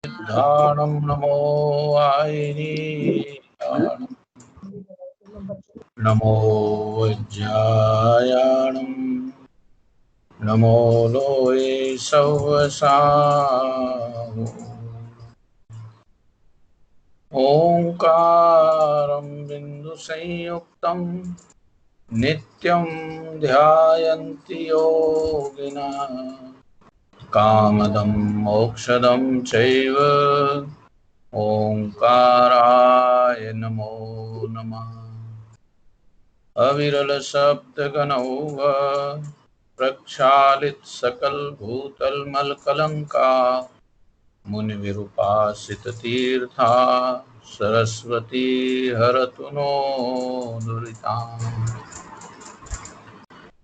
धारणं नमो वायिनी नमो वज्रायाणं नमो लोये सवसावो ओंकारं बिन्दुसंयुक्तं नित्यं ध्यायन्ति योगिनः कामदं मोक्षदं चैव ओंकाराय नमो नमः। अविरल शब्द गणौघ प्रक्षालित सकल भूतल मल कलंका मुनि विरूपासित तीर्था सरस्वती हरतु नो दुरिताम्।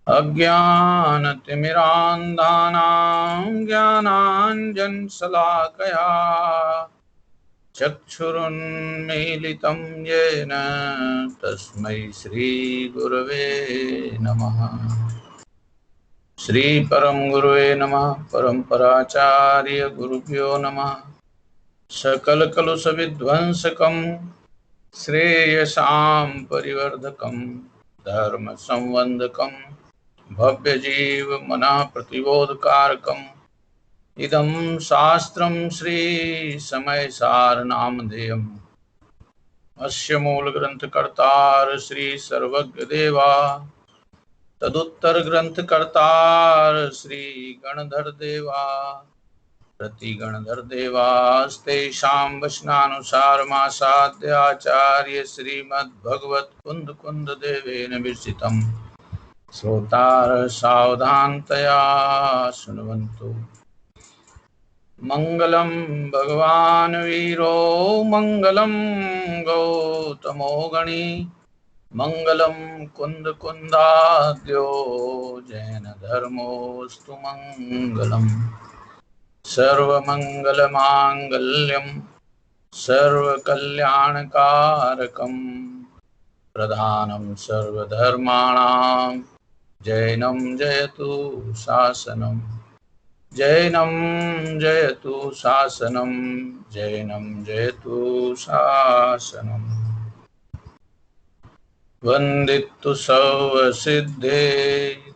अज्ञानतिमिरान्धानां ज्ञानाञ्जनशलाकया चक्षुरुन्मीलितं येन तस्मै श्रीगुरवे नमः। श्रीपरम गुरुवे नमः। परम्पराचार्य गुरुभ्यो नमः। सकलकलुषविध्वंसकं श्रेयसां परिवर्धकं धर्म संवर्धकं भव्यजीवमनः प्रतिबोधकारकम् इदं शास्त्रं श्री समयसारनामधेयम्। अस्य मूलग्रन्थकर्तार श्री सर्वज्ञदेवा तदुत्तर ग्रंथकर्तार श्री गणधर देवा प्रति गणधर देवास्तेषां वचनानुसारमासाद्य आचार्य श्रीमद्भगवत कुंद कुंद देवेन विरचितं श्रोतार सावधानतया शृण्वन्तु। मंगलम भगवान वीरो मंगलम गौतमो गणी मंगलम कुंद कुंदाद्यो जैन धर्मोस्तु मंगलम। सर्वमंगल मांगल्यम सर्वकल्याणकारकम प्रधानं सर्वधर्माणां जैनं जयतु शासनम्। जैनं जयतु शासनं जैनं जयतु शासनम्। वन्दितु सर्वसिद्धे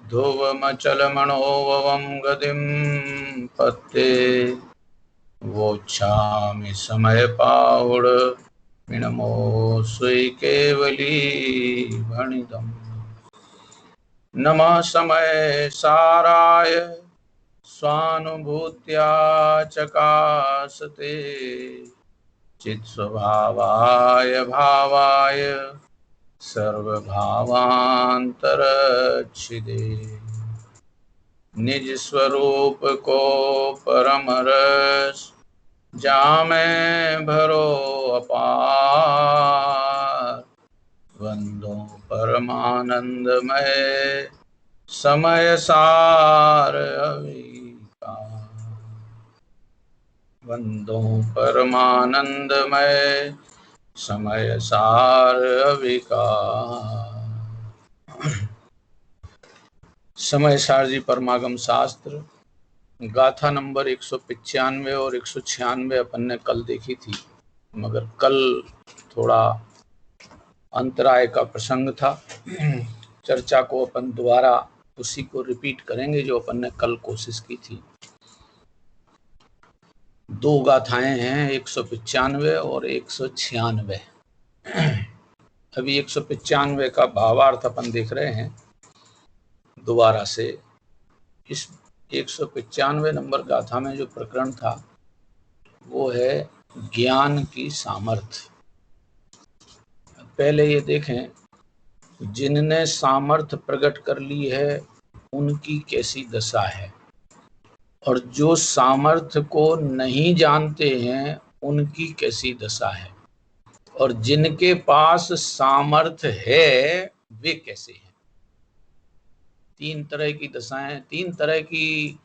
ध्रुवमचलमनोभवं गतिं पत्ते वोच्छामि समयपावड मिनमो स्वी केवली भणितम्। नमः समय साराय स्वानुभूत्या चकासते चित्स्वभावाय भावाय सर्वभावान्तरच्छिदे। निज स्वरूप को परम रस जामें भरो अपार वंदो परमानंदमय समय सार अविकार। वंदो परमानंदमय समय सार अविकार। समय सार जी परमागम शास्त्र गाथा नंबर 195 और 196 अपन ने कल देखी थी, मगर कल थोड़ा अंतराय का प्रसंग था। चर्चा को अपन दोबारा उसी को रिपीट करेंगे जो अपन ने कल कोशिश की थी। दो गाथाएं हैं, 195 और 196। अभी 195 का भावार्थ अपन देख रहे हैं दोबारा से। इस 195 नंबर गाथा में जो प्रकरण था वो है ज्ञान की सामर्थ्य। पहले ये देखें, जिनने सामर्थ्य प्रकट कर ली है उनकी कैसी दशा है, और जो सामर्थ्य को नहीं जानते हैं उनकी कैसी दशा है, और जिनके पास सामर्थ्य है वे कैसे हैं। तीन तरह की दशाएं, तीन तरह की,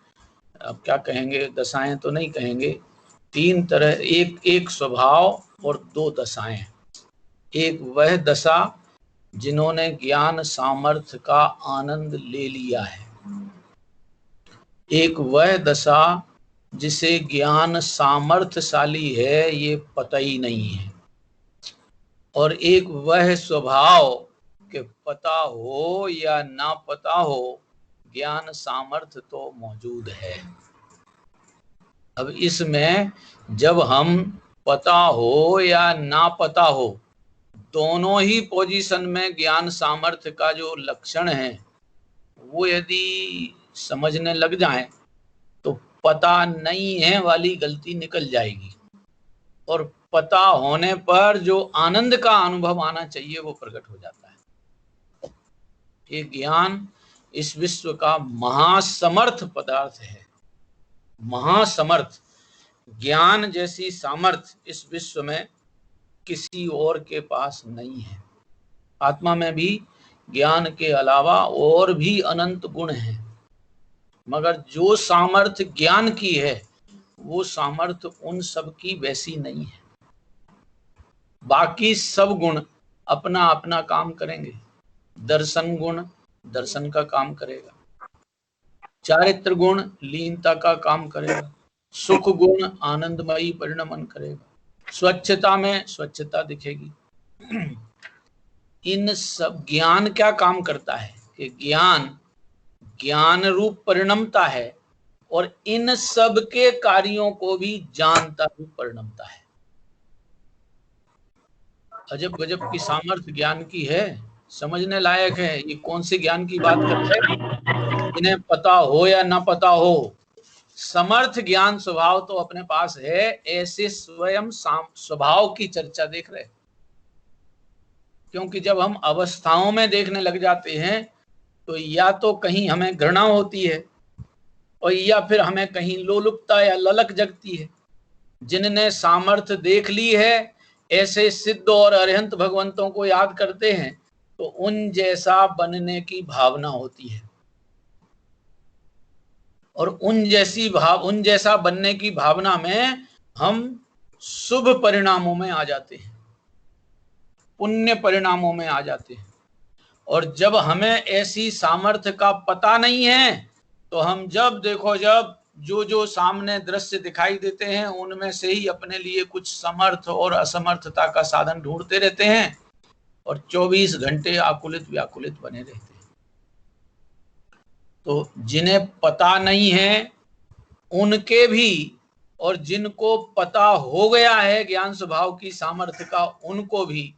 अब क्या कहेंगे, दशाएं तो नहीं कहेंगे, तीन तरह, एक स्वभाव और दो दशाएं। एक वह दशा जिन्होंने ज्ञान सामर्थ्य का आनंद ले लिया है, एक वह दशा जिसे ज्ञान सामर्थ्यशाली है ये पता ही नहीं है, और एक वह स्वभाव कि पता हो या ना पता हो, ज्ञान सामर्थ्य तो मौजूद है। अब इसमें जब हम पता हो या ना पता हो, दोनों ही पोजीशन में ज्ञान सामर्थ्य का जो लक्षण है वो यदि समझने लग जाएं तो पता नहीं है वाली गलती निकल जाएगी, और पता होने पर जो आनंद का अनुभव आना चाहिए वो प्रकट हो जाता है। ये ज्ञान इस विश्व का महासमर्थ पदार्थ है। महासमर्थ ज्ञान जैसी सामर्थ्य इस विश्व में किसी और के पास नहीं है। आत्मा में भी ज्ञान के अलावा और भी अनंत गुण हैं, मगर जो सामर्थ्य ज्ञान की है वो सामर्थ्य उन सब की वैसी नहीं है। बाकी सब गुण अपना अपना काम करेंगे। दर्शन गुण दर्शन का काम करेगा, चारित्र गुण लीनता का काम करेगा, सुख गुण आनंदमयी परिणमन करेगा, स्वच्छता में स्वच्छता दिखेगी। इन सब ज्ञान क्या काम करता है कि ज्ञान ज्ञान रूप परिणमता है, और इन सब के कार्यों को भी जानता रूप परिणमता है। अजब गजब की सामर्थ्य ज्ञान की है, समझने लायक है। ये कौन से ज्ञान की बात कर रहे हैं? इन्हें पता हो या ना पता हो, समर्थ ज्ञान स्वभाव तो अपने पास है। ऐसे स्वयं स्वभाव की चर्चा देख रहे, क्योंकि जब हम अवस्थाओं में देखने लग जाते हैं तो या तो कहीं हमें घृणा होती है, और या फिर हमें कहीं लोलुपता या ललक जगती है। जिनने सामर्थ्य देख ली है ऐसे सिद्ध और अरिहंत भगवंतों को याद करते हैं तो उन जैसा बनने की भावना होती है, और उन जैसा बनने की भावना में हम शुभ परिणामों में आ जाते हैं, पुण्य परिणामों में आ जाते हैं। और जब हमें ऐसी सामर्थ्य का पता नहीं है तो हम जब देखो जब जो सामने दृश्य दिखाई देते हैं उनमें से ही अपने लिए कुछ समर्थ और असमर्थता का साधन ढूंढते रहते हैं, और 24 घंटे आकुलित व्याकुलित बने रहते हैं। तो जिन्हें पता नहीं है उनके भी, और जिनको पता हो गया है ज्ञान स्वभाव की सामर्थ्य का, उनको भी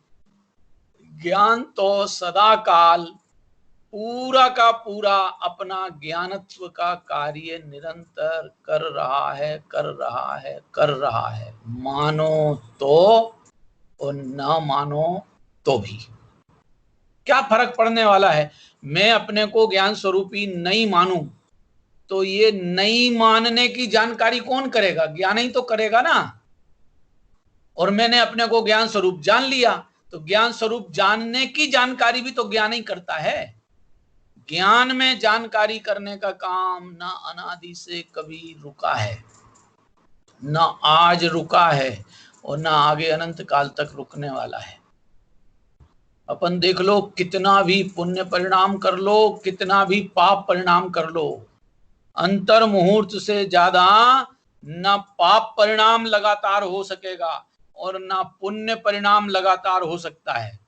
ज्ञान तो सदा काल पूरा का पूरा अपना ज्ञानत्व का कार्य निरंतर कर रहा है, मानो तो और ना मानो तो भी। क्या फर्क पड़ने वाला है? मैं अपने को ज्ञान स्वरूपी नहीं मानूं तो ये नहीं मानने की जानकारी कौन करेगा? ज्ञान ही तो करेगा ना। और मैंने अपने को ज्ञान स्वरूप जान लिया तो ज्ञान स्वरूप जानने की जानकारी भी तो ज्ञान ही करता है। ज्ञान में जानकारी करने का काम ना अनादि से कभी रुका है, ना आज रुका है, और ना आगे अनंत काल तक रुकने वाला है। अपन देख लो, कितना भी पुण्य परिणाम कर लो, कितना भी पाप परिणाम कर लो, अंतर मुहूर्त से ज्यादा ना पाप परिणाम लगातार हो सकेगा और ना पुण्य परिणाम लगातार हो सकता है।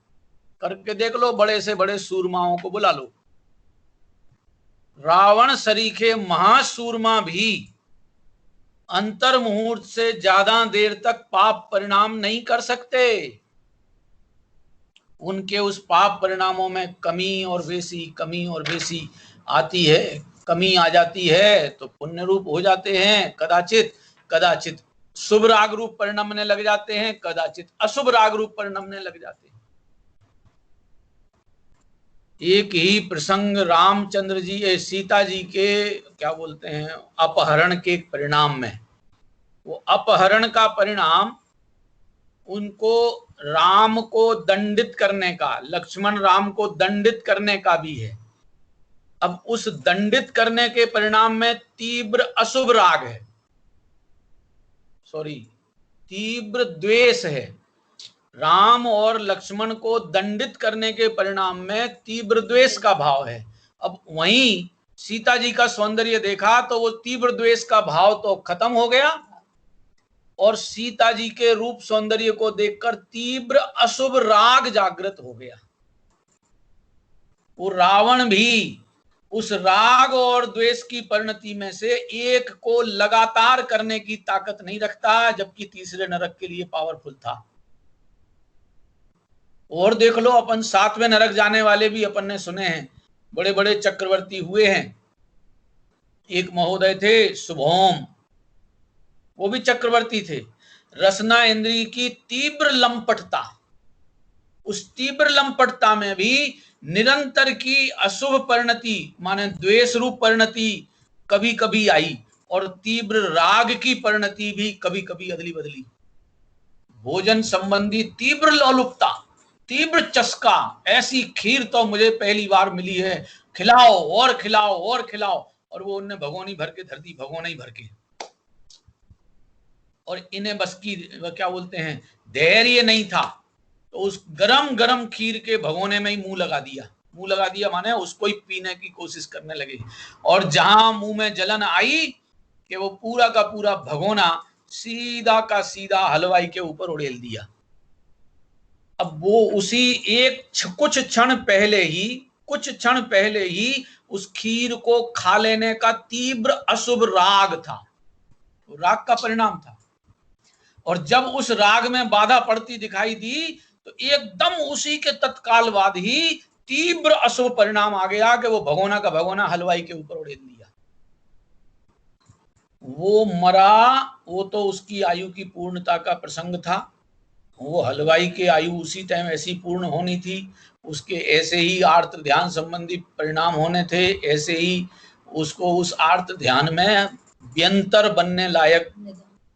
करके देख लो, बड़े से बड़े सूरमाओं को बुला लो। रावण सरीखे महासूरमा भी अंतर मुहूर्त से ज्यादा देर तक पाप परिणाम नहीं कर सकते। उनके उस पाप परिणामों में कमी और बेसी आती है। कमी आ जाती है तो पुण्य रूप हो जाते हैं, कदाचित शुभ राग रूप परिणमने लग जाते हैं, कदाचित अशुभ राग रूप परिणमने लग जाते हैं। एक ही प्रसंग रामचंद्र जी सीता जी के क्या बोलते हैं अपहरण के परिणाम में, वो अपहरण का परिणाम उनको राम को दंडित करने का, लक्ष्मण राम को दंडित करने का भी है। अब उस दंडित करने के परिणाम में तीव्र अशुभ राग है, तीव्र द्वेष है। राम और लक्ष्मण को दंडित करने के परिणाम में तीव्र द्वेष का भाव है। अब वहीं सीता जी का सौंदर्य देखा तो वो तीव्र द्वेष का भाव तो खत्म हो गया, और सीता जी के रूप सौंदर्य को देखकर तीव्र अशुभ राग जागृत हो गया। वो रावण भी उस राग और द्वेष की परिणति में से एक को लगातार करने की ताकत नहीं रखता, जबकि तीसरे नरक के लिए पावरफुल था। और देख लो, अपन 7वें नरक जाने वाले भी अपन ने सुने हैं, बड़े बड़े चक्रवर्ती हुए हैं। एक महोदय थे शुभोम, वो भी चक्रवर्ती थे। रसना इंद्री की तीव्र लंपटता, उस तीव्र लंपटता में भी निरंतर की अशुभ परिणति माने द्वेष रूप परिणति कभी कभी आई, और तीव्र राग की परिणति भी कभी कभी अदली बदली। भोजन संबंधी तीव्र लोलुपता, तीव्र चस्का, ऐसी खीर तो मुझे पहली बार मिली है, खिलाओ और खिलाओ और खिलाओ, और वो उनने भगोनी भर के धर दी, भगोना ही भर के। और इन्हें बस की क्या बोलते हैं, धैर्य नहीं था, तो उस गरम गरम खीर के भगोने में ही मुंह लगा दिया। मुंह लगा दिया माने उसको ही पीने की कोशिश करने लगे, और जहां मुंह में जलन आई कि वो पूरा का पूरा भगोना सीधा का सीधा हलवाई के ऊपर उड़ेल दिया। अब वो उसी कुछ क्षण पहले ही उस खीर को खा लेने का तीव्र अशुभ राग था, तो राग का परिणाम था। और जब उस राग में बाधा पड़ती दिखाई दी तो एकदम उसी के तत्काल बाद ही तीव्र अशुभ परिणाम आ गया कि वो भगोना का भगोना हलवाई के ऊपर उड़ेल दिया। वो मरा, वो तो उसकी आयु की पूर्णता का प्रसंग था। वो हलवाई की आयु उसी टाइम ऐसी पूर्ण होनी थी, उसके ऐसे ही आर्त ध्यान संबंधी परिणाम होने थे, ऐसे ही उसको उस आर्त ध्यान में व्यंतर बनने लायक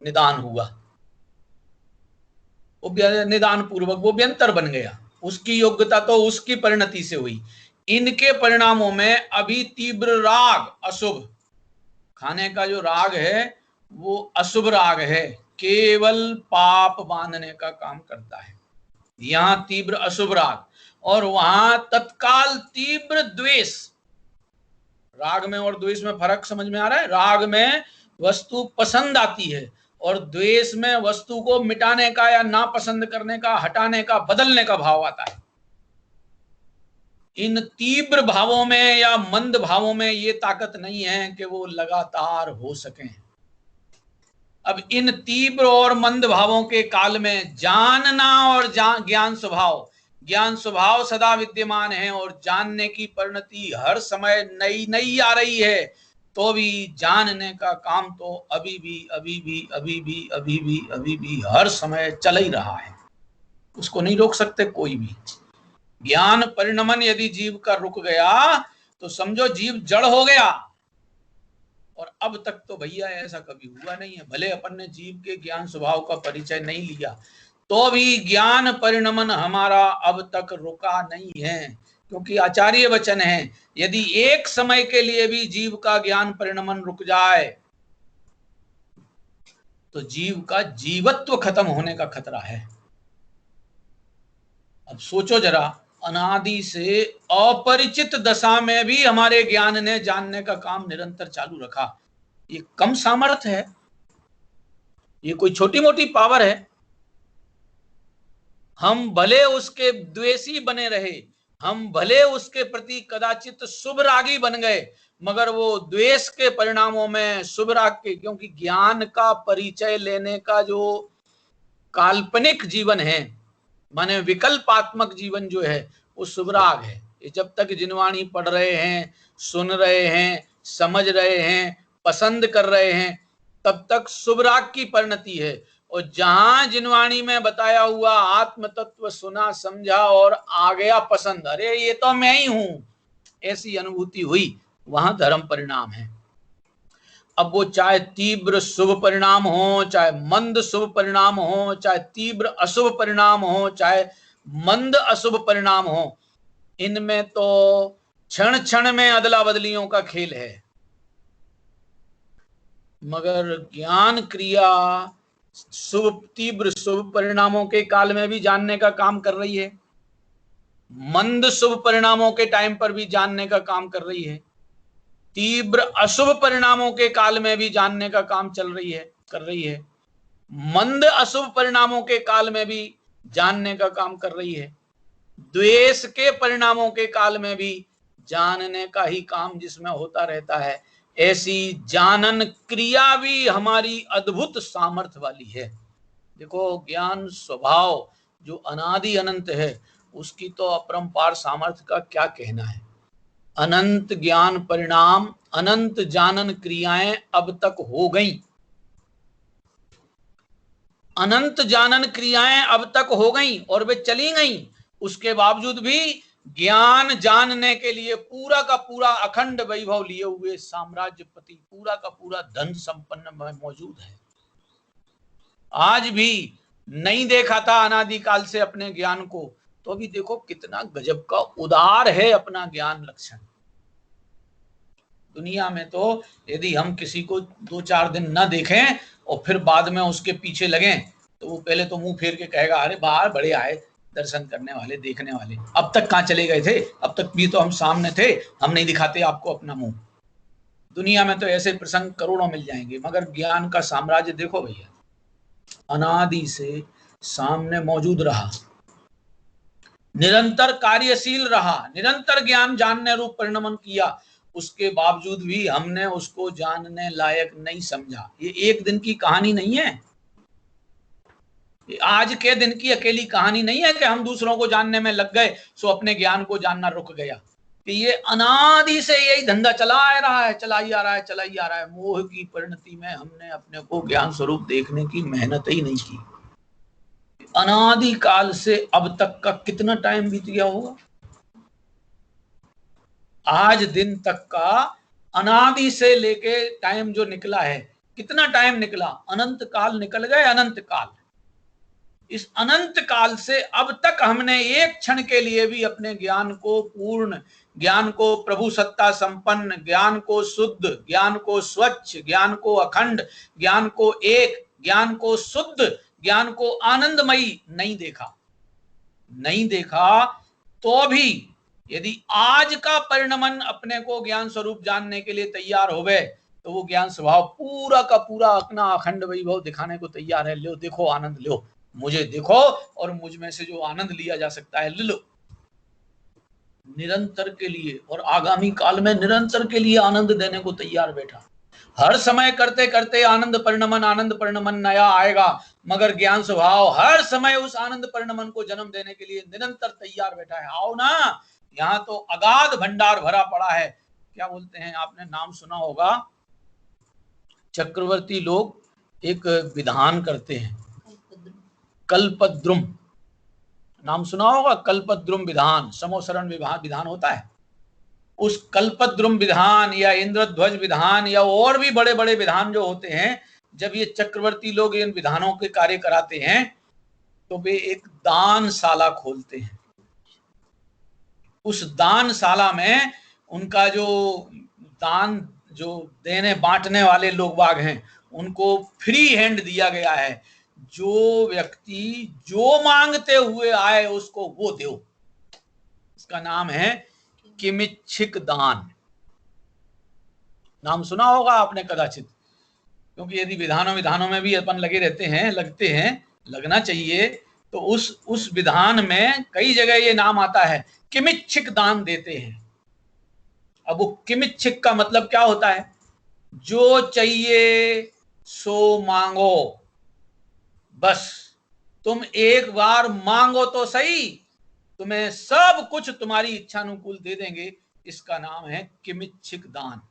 निदान हुआ। वो निदान पूर्वक वो व्यंतर बन गया, उसकी योग्यता तो उसकी परिणति से हुई। इनके परिणामों में अभी तीव्र राग अशुभ, खाने का जो राग है वो अशुभ राग है, केवल पाप बांधने का काम करता है। यहां तीव्र अशुभ राग, और वहां तत्काल तीव्र द्वेष। राग में और द्वेष में फर्क समझ में आ रहा है? राग में वस्तु पसंद आती है, और द्वेष में वस्तु को मिटाने का या नापसंद करने का, हटाने का, बदलने का भाव आता है। इन तीव्र भावों में या मंद भावों में ये ताकत नहीं है कि वो लगातार हो सकें। अब इन तीव्र और मंद भावों के काल में जानना और ज्ञान स्वभाव सदा विद्यमान है, और जानने की परिणति हर समय नई नई आ रही है, तो भी जानने का काम तो अभी भी हर समय चल ही रहा है, उसको नहीं रोक सकते कोई भी। ज्ञान परिणमन यदि जीव का रुक गया तो समझो जीव जड़ हो गया। और अब तक तो भैया ऐसा कभी हुआ नहीं है, भले अपन ने जीव के ज्ञान स्वभाव का परिचय नहीं लिया, तो भी ज्ञान परिणमन हमारा अब तक रुका नहीं है, क्योंकि आचार्य वचन है, यदि एक समय के लिए भी जीव का ज्ञान परिणमन रुक जाए तो जीव का जीवत्व खत्म होने का खतरा है। अब सोचो जरा, अनादि से अपरिचित दशा में भी हमारे ज्ञान ने जानने का काम निरंतर चालू रखा। ये कम सामर्थ्य है? ये कोई छोटी मोटी पावर है? हम भले उसके द्वेषी बने रहे, हम भले उसके प्रति कदाचित शुभ रागी बन गए, मगर वो द्वेष के परिणामों में शुभ राग के, क्योंकि ज्ञान का परिचय लेने का जो काल्पनिक जीवन है, माने विकल्पात्मक जीवन जो है, वो शुभ राग है। ये जब तक जिनवाणी पढ़ रहे हैं, सुन रहे हैं, समझ रहे हैं, पसंद कर रहे हैं, तब तक शुभ राग की परिणति है। और जहां जिनवाणी में बताया हुआ आत्म तत्व सुना, समझा और आ गया पसंद, अरे ये तो मैं ही हूं, ऐसी अनुभूति हुई, वहां धर्म परिणाम है। अब वो चाहे तीव्र शुभ परिणाम हो, चाहे मंद शुभ परिणाम हो, चाहे तीव्र अशुभ परिणाम हो, चाहे मंद अशुभ परिणाम हो, इनमें तो क्षण क्षण में अदला बदलियों का खेल है। मगर ज्ञान क्रिया शुभ तीव्र शुभ परिणामों के काल में भी जानने का काम कर रही है, मंद शुभ परिणामों के टाइम पर भी जानने का काम कर रही है। तीव्र अशुभ परिणामों के काल में भी जानने का काम कर रही है। मंद अशुभ परिणामों के काल में भी जानने का काम कर रही है। द्वेष के परिणामों के काल में भी जानने का ही काम जिसमें होता रहता है। ऐसी जानन क्रिया भी हमारी अद्भुत सामर्थ्य वाली है। देखो, ज्ञान स्वभाव जो अनादि अनंत है, उसकी तो अपरंपार सामर्थ्य का क्या कहना है। अनंत ज्ञान परिणाम, अनंत जानन क्रियाएं अब तक हो गई, अनंत जानन क्रियाएं अब तक हो गई और वे चली गई। उसके बावजूद भी ज्ञान जानने के लिए पूरा का पूरा अखंड वैभव लिए हुए साम्राज्यपति, पूरा का पूरा धन संपन्न मौजूद है। आज भी नहीं देखा था अनादिकाल से अपने ज्ञान को, तो अभी देखो कितना गजब का उदार है अपना ज्ञान लक्षण। दुनिया में तो यदि हम किसी को 2-4 दिन न देखें और फिर बाद में उसके पीछे लगें, तो वो पहले तो मुंह फेर के कहेगा, अरे बाहर बड़े आए दर्शन करने वाले, देखने वाले, अब तक कहाँ चले गए थे, अब तक भी तो हम सामने थे, हम नहीं दिखाते आपको अपना मुंह। दुनिया में तो ऐसे प्रसंग करोड़ों मिल जाएंगे, मगर ज्ञान का साम्राज्य देखो भैया, अनादि से सामने मौजूद रहा, निरंतर कार्यशील रहा, निरंतर ज्ञान जानने रूप परिणमन किया। उसके बावजूद भी हमने उसको जानने लायक नहीं समझा। ये एक दिन की कहानी नहीं है, आज के दिन की अकेली कहानी नहीं है कि हम दूसरों को जानने में लग गए सो अपने ज्ञान को जानना रुक गया। कि ये अनादि से यही धंधा चला आ रहा है, चलाई आ रहा है। मोह की परिणति में हमने अपने को ज्ञान स्वरूप देखने की मेहनत ही नहीं की। अनादि काल से अब तक का कितना टाइम बीत गया होगा, आज दिन तक का अनादि से लेके टाइम जो निकला है, कितना टाइम निकला, अनंत काल निकल गए, अनंत काल। इस अनंत काल से अब तक हमने एक क्षण के लिए भी अपने ज्ञान को पूर्ण, ज्ञान को प्रभु सत्ता संपन्न, ज्ञान को शुद्ध, ज्ञान को स्वच्छ, ज्ञान को अखंड, ज्ञान को एक, ज्ञान को शुद्ध, ज्ञान को आनंदमयी नहीं देखा। तो भी यदि आज का परिणमन अपने को ज्ञान स्वरूप जानने के लिए तैयार हो गए, तो वो ज्ञान स्वभाव पूरा का पूरा अपना अखंड वैभव दिखाने को तैयार है। लो देखो आनंद लो, मुझे देखो और मुझ में से जो आनंद लिया जा सकता है ले लो। निरंतर के लिए और आगामी काल में निरंतर के लिए आनंद देने को तैयार बैठा। हर समय करते करते आनंद परिणमन नया आएगा, मगर ज्ञान स्वभाव हर समय उस आनंद परिणमन को जन्म देने के लिए निरंतर तैयार बैठा है। आओ ना, यहाँ तो अगाध भंडार भरा पड़ा है। क्या बोलते हैं, आपने नाम सुना होगा, चक्रवर्ती लोग एक विधान करते हैं, कल्पद्रुम, नाम सुना होगा, कल्पद्रुम विधान, समोसरण विधान होता है। उस कल्पद्रुम विधान या इंद्रध्वज विधान या और भी बड़े बड़े विधान जो होते हैं, जब ये चक्रवर्ती लोग इन विधानों के कार्य कराते हैं, तो वे एक दानशाला खोलते हैं। उस दानशाला में उनका जो दान, जो देने बांटने वाले लोग बाग हैं, उनको फ्री हैंड दिया गया है। जो व्यक्ति जो मांगते हुए आए उसको वो दो। इसका नाम है किमिच्छिक दान। नाम सुना होगा आपने कदाचित, क्योंकि यदि विधानों में भी अपन लगे रहते हैं, लगना चाहिए, तो उस विधान में कई जगह ये नाम आता है, किमिच्छिक दान देते हैं। अब वो किमिच्छिक का मतलब क्या होता है, जो चाहिए सो मांगो, बस तुम एक बार मांगो तो सही, तुम्हें सब कुछ तुम्हारी इच्छानुकूल दे देंगे। इसका नाम है किमिच्छिक दान।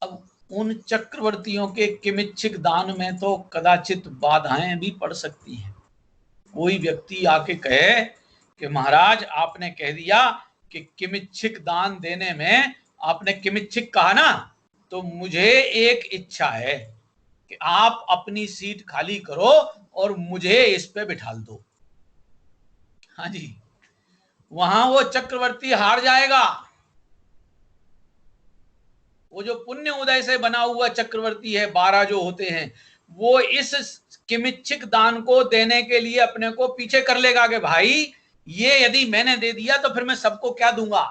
अब उन चक्रवर्तियों के किमिच्छिक दान में तो कदाचित बाधाएं भी पड़ सकती हैं। कोई व्यक्ति आके कहे कि महाराज आपने कह दिया कि किमिच्छिक दान देने में, आपने किमिच्छिक कहा ना, तो मुझे एक इच्छा है कि आप अपनी सीट खाली करो और मुझे इस पे बिठा दो। हाँ जी, वहां वो चक्रवर्ती हार जाएगा। वो जो पुण्य उदय से बना हुआ चक्रवर्ती है, 12 जो होते हैं, वो इस किमिच्छिक दान को देने के लिए अपने को पीछे कर लेगा कि भाई ये यदि मैंने दे दिया तो फिर मैं सबको क्या दूंगा,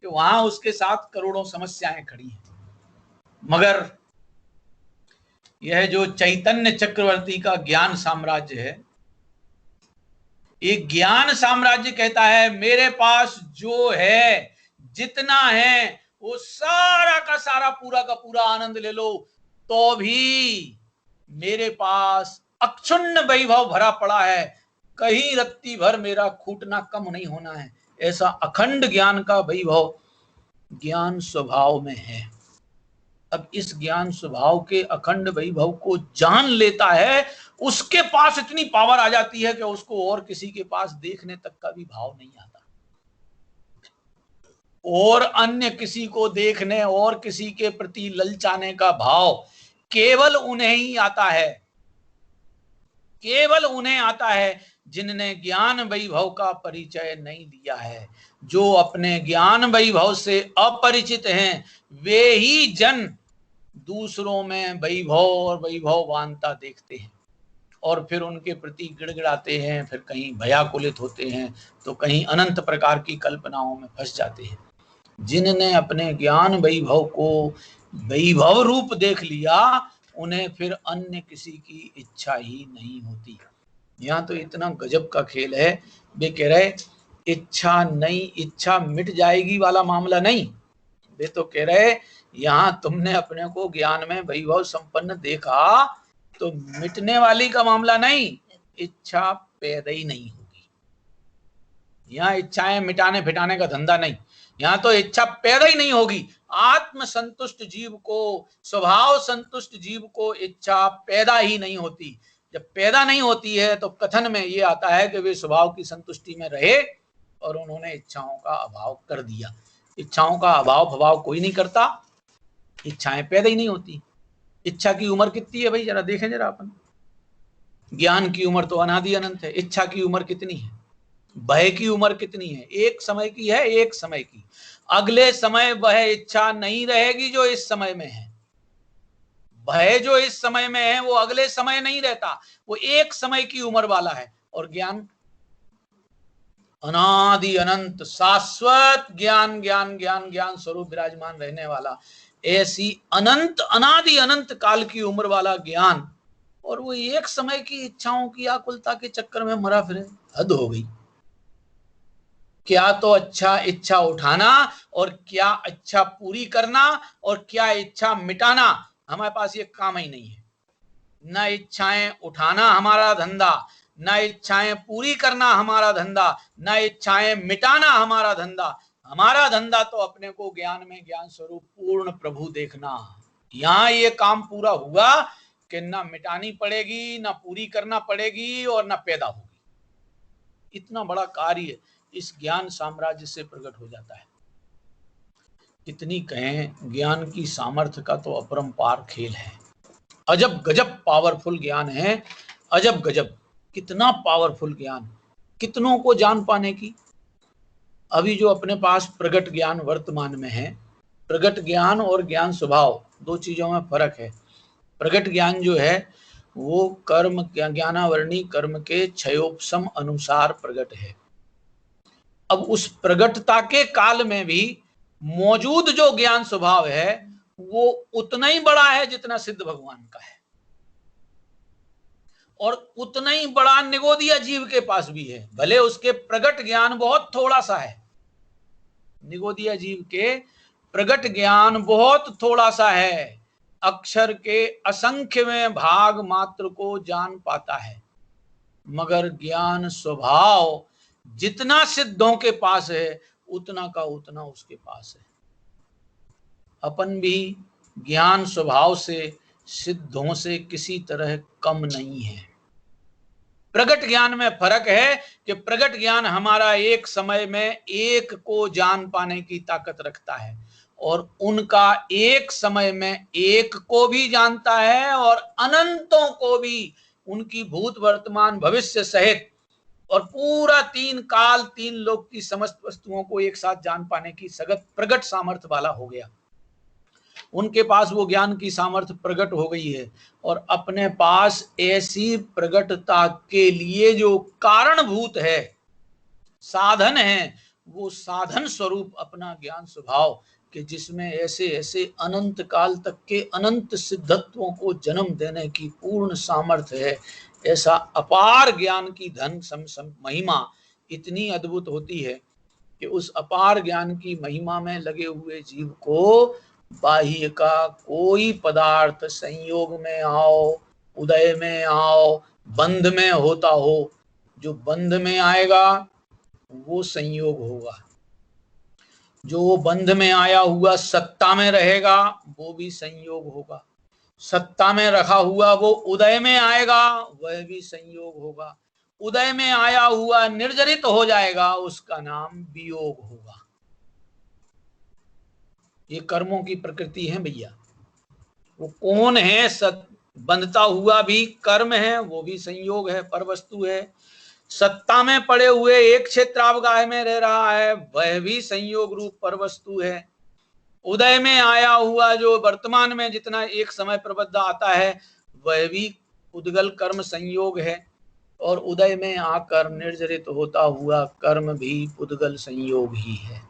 कि वहां उसके साथ करोड़ों समस्याएं खड़ी हैं। मगर यह जो चैतन्य चक्रवर्ती का ज्ञान साम्राज्य है, एक ज्ञान साम्राज्य कहता है मेरे पास जो है, जितना है, वो सारा का सारा पूरा का पूरा आनंद ले लो, तो भी मेरे पास अक्षुण्ण वैभव भरा पड़ा है, कहीं रत्ती भर मेरा खूटना कम नहीं होना है। ऐसा अखंड ज्ञान का वैभव ज्ञान स्वभाव में है। अब इस ज्ञान स्वभाव के अखंड वैभव को जान लेता है, उसके पास इतनी पावर आ जाती है कि उसको और किसी के पास देखने तक का भी भाव नहीं आता, और अन्य किसी को देखने और किसी के प्रति ललचाने का भाव केवल उन्हें ही आता है, केवल उन्हें आता है जिनने ज्ञान वैभव का परिचय नहीं दिया है। जो अपने ज्ञान वैभव से अपरिचित हैं, वे ही जन दूसरों में वैभव और वैभववानता देखते हैं और फिर उनके प्रति गिड़गिड़ाते हैं, फिर कहीं भयाकुलित होते हैं तो कहीं अनंत प्रकार की कल्पनाओं में फंस जाते हैं। जिनने अपने ज्ञान वैभव को वैभव रूप देख लिया, उन्हें फिर अन्य किसी की इच्छा ही नहीं होती। यहाँ तो इतना गजब का खेल है। वे कह रहे इच्छा नहीं, इच्छा मिट जाएगी वाला मामला नहीं। वे तो कह रहे यहाँ तुमने अपने को ज्ञान में वैभव संपन्न देखा तो मिटने वाली का मामला नहीं, इच्छा पैदा ही नहीं होगी। यहाँ इच्छाएं मिटाने फिटाने का धंधा नहीं, यहाँ तो इच्छा पैदा ही नहीं होगी। आत्म संतुष्ट जीव को, स्वभाव संतुष्ट जीव को इच्छा पैदा ही नहीं होती। जब पैदा नहीं होती है तो कथन में ये आता है कि वे स्वभाव की संतुष्टि में रहे और उन्होंने इच्छाओं का अभाव कर दिया। इच्छाओं का अभाव भवाव कोई नहीं करता, इच्छाएं पैदा ही नहीं होती। इच्छा की उम्र कितनी है भाई, जरा देखें जरा अपन। ज्ञान की उम्र तो अनादि अनंत है, इच्छा की उम्र कितनी है, भय की उम्र कितनी है, एक समय की है, एक समय की। अगले समय वह इच्छा नहीं रहेगी जो इस समय में है। भय जो इस समय में है वो अगले समय नहीं रहता, वो एक समय की उम्र वाला है। और ज्ञान अनादि अनंत शाश्वत ज्ञान, ज्ञान ज्ञान ज्ञान स्वरूप विराजमान रहने वाला, ऐसी अनंत अनादि अनंत काल की उम्र वाला ज्ञान, और वो एक समय की इच्छाओं की आकुलता के चक्कर में मरा फिरे। हद हो गई। क्या तो अच्छा इच्छा उठाना और क्या इच्छा पूरी करना और क्या इच्छा मिटाना, हमारे पास ये काम ही नहीं है। न इच्छाएं उठाना हमारा धंधा, न इच्छाएं पूरी करना हमारा धंधा, न इच्छाएं मिटाना हमारा धंधा। हमारा धंधा तो अपने को ज्ञान में ज्ञान स्वरूप पूर्ण प्रभु देखना। यहाँ ये काम पूरा हुआ कि ना मिटानी पड़ेगी, ना पूरी करना पड़ेगी और ना पैदा होगी। इतना बड़ा कार्य इस ज्ञान साम्राज्य से प्रकट हो जाता है। कितनी कहें, ज्ञान की सामर्थ्य का तो अपरंपार खेल है। अजब गजब पावरफुल ज्ञान है, अजब गजब। कितना पावरफुल ज्ञान, कितनों को जान पाने की। अभी जो अपने पास प्रगट ज्ञान वर्तमान में है, प्रगट ज्ञान और ज्ञान स्वभाव दो चीजों में फर्क है। प्रगट ज्ञान जो है वो कर्म ज्ञानावरणी कर्म के क्षयोपशम अनुसार प्रगट है। अब उस प्रगटता के काल में भी मौजूद जो ज्ञान स्वभाव है वो उतना ही बड़ा है जितना सिद्ध भगवान का है, और उतना ही बड़ा निगोदिया जीव के पास भी है। भले उसके प्रगट ज्ञान बहुत थोड़ा सा है, निगोदिया जीव के प्रगट ज्ञान बहुत थोड़ा सा है, अक्षर के असंख्य में भाग मात्र को जान पाता है। मगर ज्ञान स्वभाव जितना सिद्धों के पास है उतना का उतना उसके पास है। अपन भी ज्ञान स्वभाव से सिद्धों से किसी तरह कम नहीं है। प्रगट ज्ञान में फर्क है कि प्रगट ज्ञान हमारा एक समय में एक को जान पाने की ताकत रखता है, और उनका एक समय में एक को भी जानता है और अनंतों को भी, उनकी भूत वर्तमान भविष्य सहित, और पूरा तीन काल तीन लोक की समस्त वस्तुओं को एक साथ जान पाने की सगत प्रगट सामर्थ्य वाला हो गया। उनके पास वो ज्ञान की सामर्थ्य प्रकट हो गई है, और अपने पास ऐसी प्रकटता के लिए जो कारणभूत है, साधन है, वो साधन स्वरूप अपना ज्ञान स्वभाव कि जिसमें ऐसे ऐसे अनंत काल तक के अनंत सिद्धत्वों को जन्म देने की पूर्ण सामर्थ्य है, ऐसा अपार ज्ञान की धन महिमा इतनी अद्भुत होती है कि उस अपार ज्ञान की महिमा में लगे हुए जीव को बाह्य का कोई पदार्थ संयोग में आओ, उदय में आओ, बंध में होता हो, जो बंध में आएगा वो संयोग होगा, जो वो बंध में आया हुआ सत्ता में रहेगा वो भी संयोग होगा, सत्ता में रखा हुआ वो उदय में आएगा वह भी संयोग होगा, उदय में आया हुआ निर्जरित हो जाएगा उसका नाम वियोग होगा। ये कर्मों की प्रकृति है भैया। वो कौन है? बंधता हुआ भी कर्म है, वो भी संयोग है, पर वस्तु है। सत्ता में पड़े हुए एक क्षेत्रावगाह में रह रहा है वह भी संयोग रूप पर वस्तु है। उदय में आया हुआ जो वर्तमान में जितना एक समय प्रबद्ध आता है वह भी उद्गल कर्म संयोग है, और उदय में आकर निर्जरित होता हुआ कर्म भी उद्गल संयोग ही है।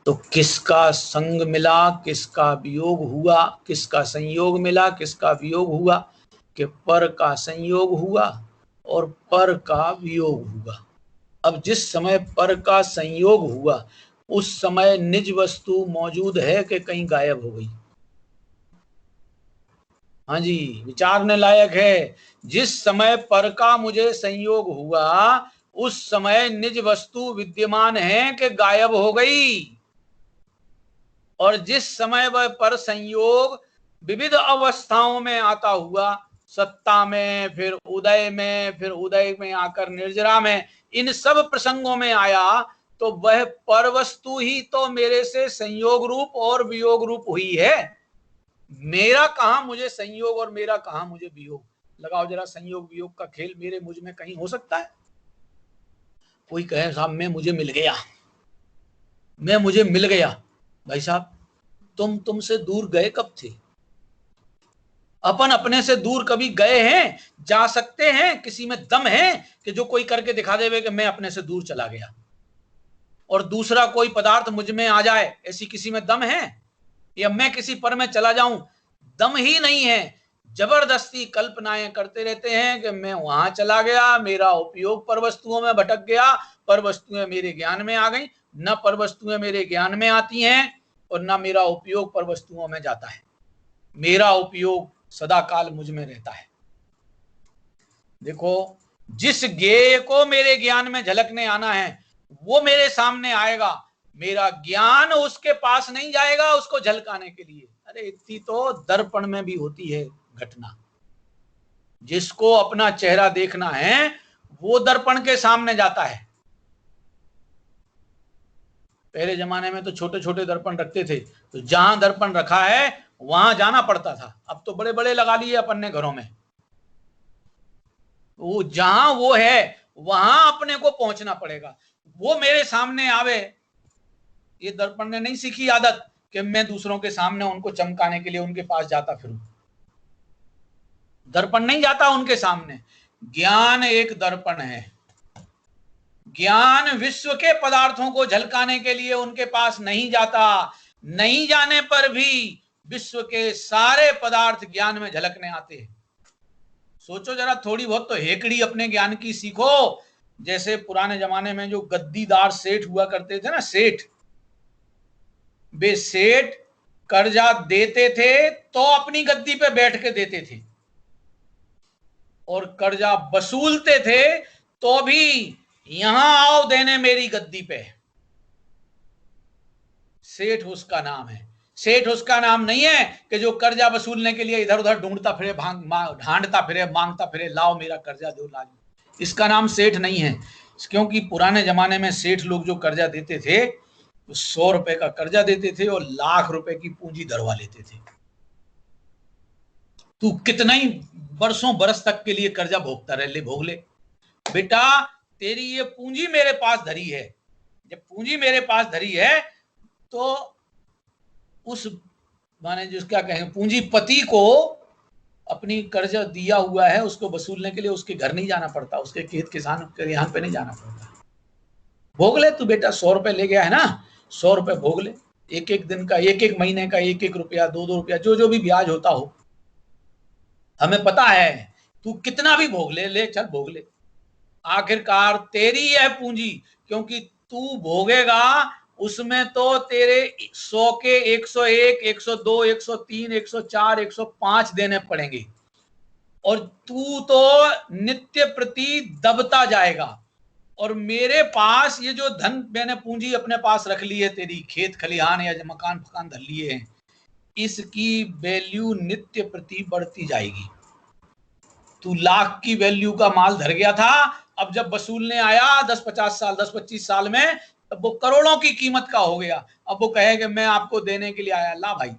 तो किसका संग मिला, किसका वियोग हुआ, किसका संयोग मिला, किसका वियोग हुआ? कि पर का संयोग हुआ और पर का वियोग हुआ। अब जिस समय पर का संयोग हुआ उस समय निज वस्तु मौजूद है कि कहीं गायब हो गई? हाँ जी, विचारने लायक है। जिस समय पर का मुझे संयोग हुआ उस समय निज वस्तु विद्यमान है कि गायब हो गई? और जिस समय वह पर संयोग विविध अवस्थाओं में आता हुआ, सत्ता में, फिर उदय में, फिर उदय में आकर निर्जरा में, इन सब प्रसंगों में आया, तो वह पर वस्तु ही तो मेरे से संयोग रूप और वियोग रूप हुई है। मेरा कहां मुझे संयोग और मेरा कहां मुझे वियोग? लगाओ जरा संयोग वियोग का खेल मेरे मुझ में कहीं हो सकता है? कोई कहे साहब मैं मुझे मिल गया, मैं मुझे मिल गया। भाई साहब तुमसे दूर गए कब थे? अपन अपने से दूर कभी गए हैं? जा सकते हैं? किसी में दम है कि जो कोई करके दिखा देवे कि मैं अपने से दूर चला गया और दूसरा कोई पदार्थ मुझ में आ जाए? ऐसी किसी में दम है? या मैं किसी पर में चला जाऊं? दम ही नहीं है। जबरदस्ती कल्पनाएं करते रहते हैं कि मैं वहां चला गया, मेरा उपयोग पर वस्तुओं में भटक गया, पर वस्तुएं मेरे ज्ञान में आ गई। न पर वस्तुएं मेरे ज्ञान में आती हैं और न मेरा उपयोग पर वस्तुओं में जाता है। मेरा उपयोग सदा काल मुझ में रहता है। देखो, जिस ज्ञेय को मेरे ज्ञान में झलकने आना है वो मेरे सामने आएगा, मेरा ज्ञान उसके पास नहीं जाएगा उसको झलकाने के लिए। अरे इतनी तो दर्पण में भी होती है घटना। जिसको अपना चेहरा देखना है वो दर्पण के सामने जाता है। पहले जमाने में तो छोटे छोटे दर्पण रखते थे, तो जहां दर्पण रखा है वहां जाना पड़ता था। अब तो बड़े बड़े लगा लिए अपन ने घरों में। वो जहां वो है वहां अपने को पहुंचना पड़ेगा। वो मेरे सामने आवे, ये दर्पण ने नहीं सीखी आदत कि मैं दूसरों के सामने उनको चमकाने के लिए उनके पास जाता फिरूं। दर्पण नहीं जाता उनके सामने। ज्ञान एक दर्पण है। ज्ञान विश्व के पदार्थों को झलकाने के लिए उनके पास नहीं जाता। नहीं जाने पर भी विश्व के सारे पदार्थ ज्ञान में झलकने आते हैं। सोचो जरा, थोड़ी बहुत तो हेकड़ी अपने ज्ञान की सीखो। जैसे पुराने जमाने में जो गद्दीदार सेठ हुआ करते थे ना, सेठ, वे सेठ कर्जा देते थे तो अपनी गद्दी पे बैठ के देते थे, और कर्जा वसूलते थे तो भी यहां आओ देने मेरी गद्दी पे। सेठ उसका नाम है। सेठ उसका नाम नहीं है कि जो कर्जा वसूलने के लिए इधर उधर ढूंढता फिरे, ढांढता फिरे, मांगता फिरे, लाओ मेरा कर्जा दो, लाओ। इसका नाम सेठ नहीं है। क्योंकि पुराने जमाने में सेठ लोग जो कर्जा देते थे तो 100 रुपए का कर्जा देते थे और लाख रुपए की पूंजी धरवा लेते थे। तू कितना ही बरसों बरस तक के लिए कर्जा भोगता रह ले, भोग ले बेटा, तेरी ये पूंजी मेरे पास धरी है। जब पूंजी मेरे पास धरी है तो उस माने जिसका कहें पूंजीपति को अपनी कर्जा दिया हुआ है उसको वसूलने के लिए उसके घर नहीं जाना पड़ता, उसके खेत किसान के यहाँ पे नहीं जाना पड़ता। भोग ले तू बेटा, 100 रुपए ले गया है ना, 100 रुपए भोग ले, एक एक दिन का, एक एक महीने का, एक एक रुपया, दो दो रुपया, जो जो भी ब्याज होता हो, हमें पता है, तू कितना भी भोग ले, ले चल भोग ले, आखिरकार तेरी है पूंजी, क्योंकि तू भोगेगा उसमें तो तेरे 100 के 101, 102, 103, 104, 105 देने पड़ेंगे, और तू तो नित्य प्रति दबता जाएगा। और मेरे पास ये जो धन मैंने पूंजी अपने पास रख ली है, तेरी खेत खलिहान या मकान फकान धर लिए हैं, इसकी वैल्यू नित्य प्रति बढ़ती जाएगी। तू लाख की वैल्यू का माल धर गया था, अब जब वसूलने आया 10-50 साल, 10-25 साल में, तब वो करोड़ों की कीमत का हो गया। अब वो कहेगा मैं आपको देने के लिए आया, ला भाई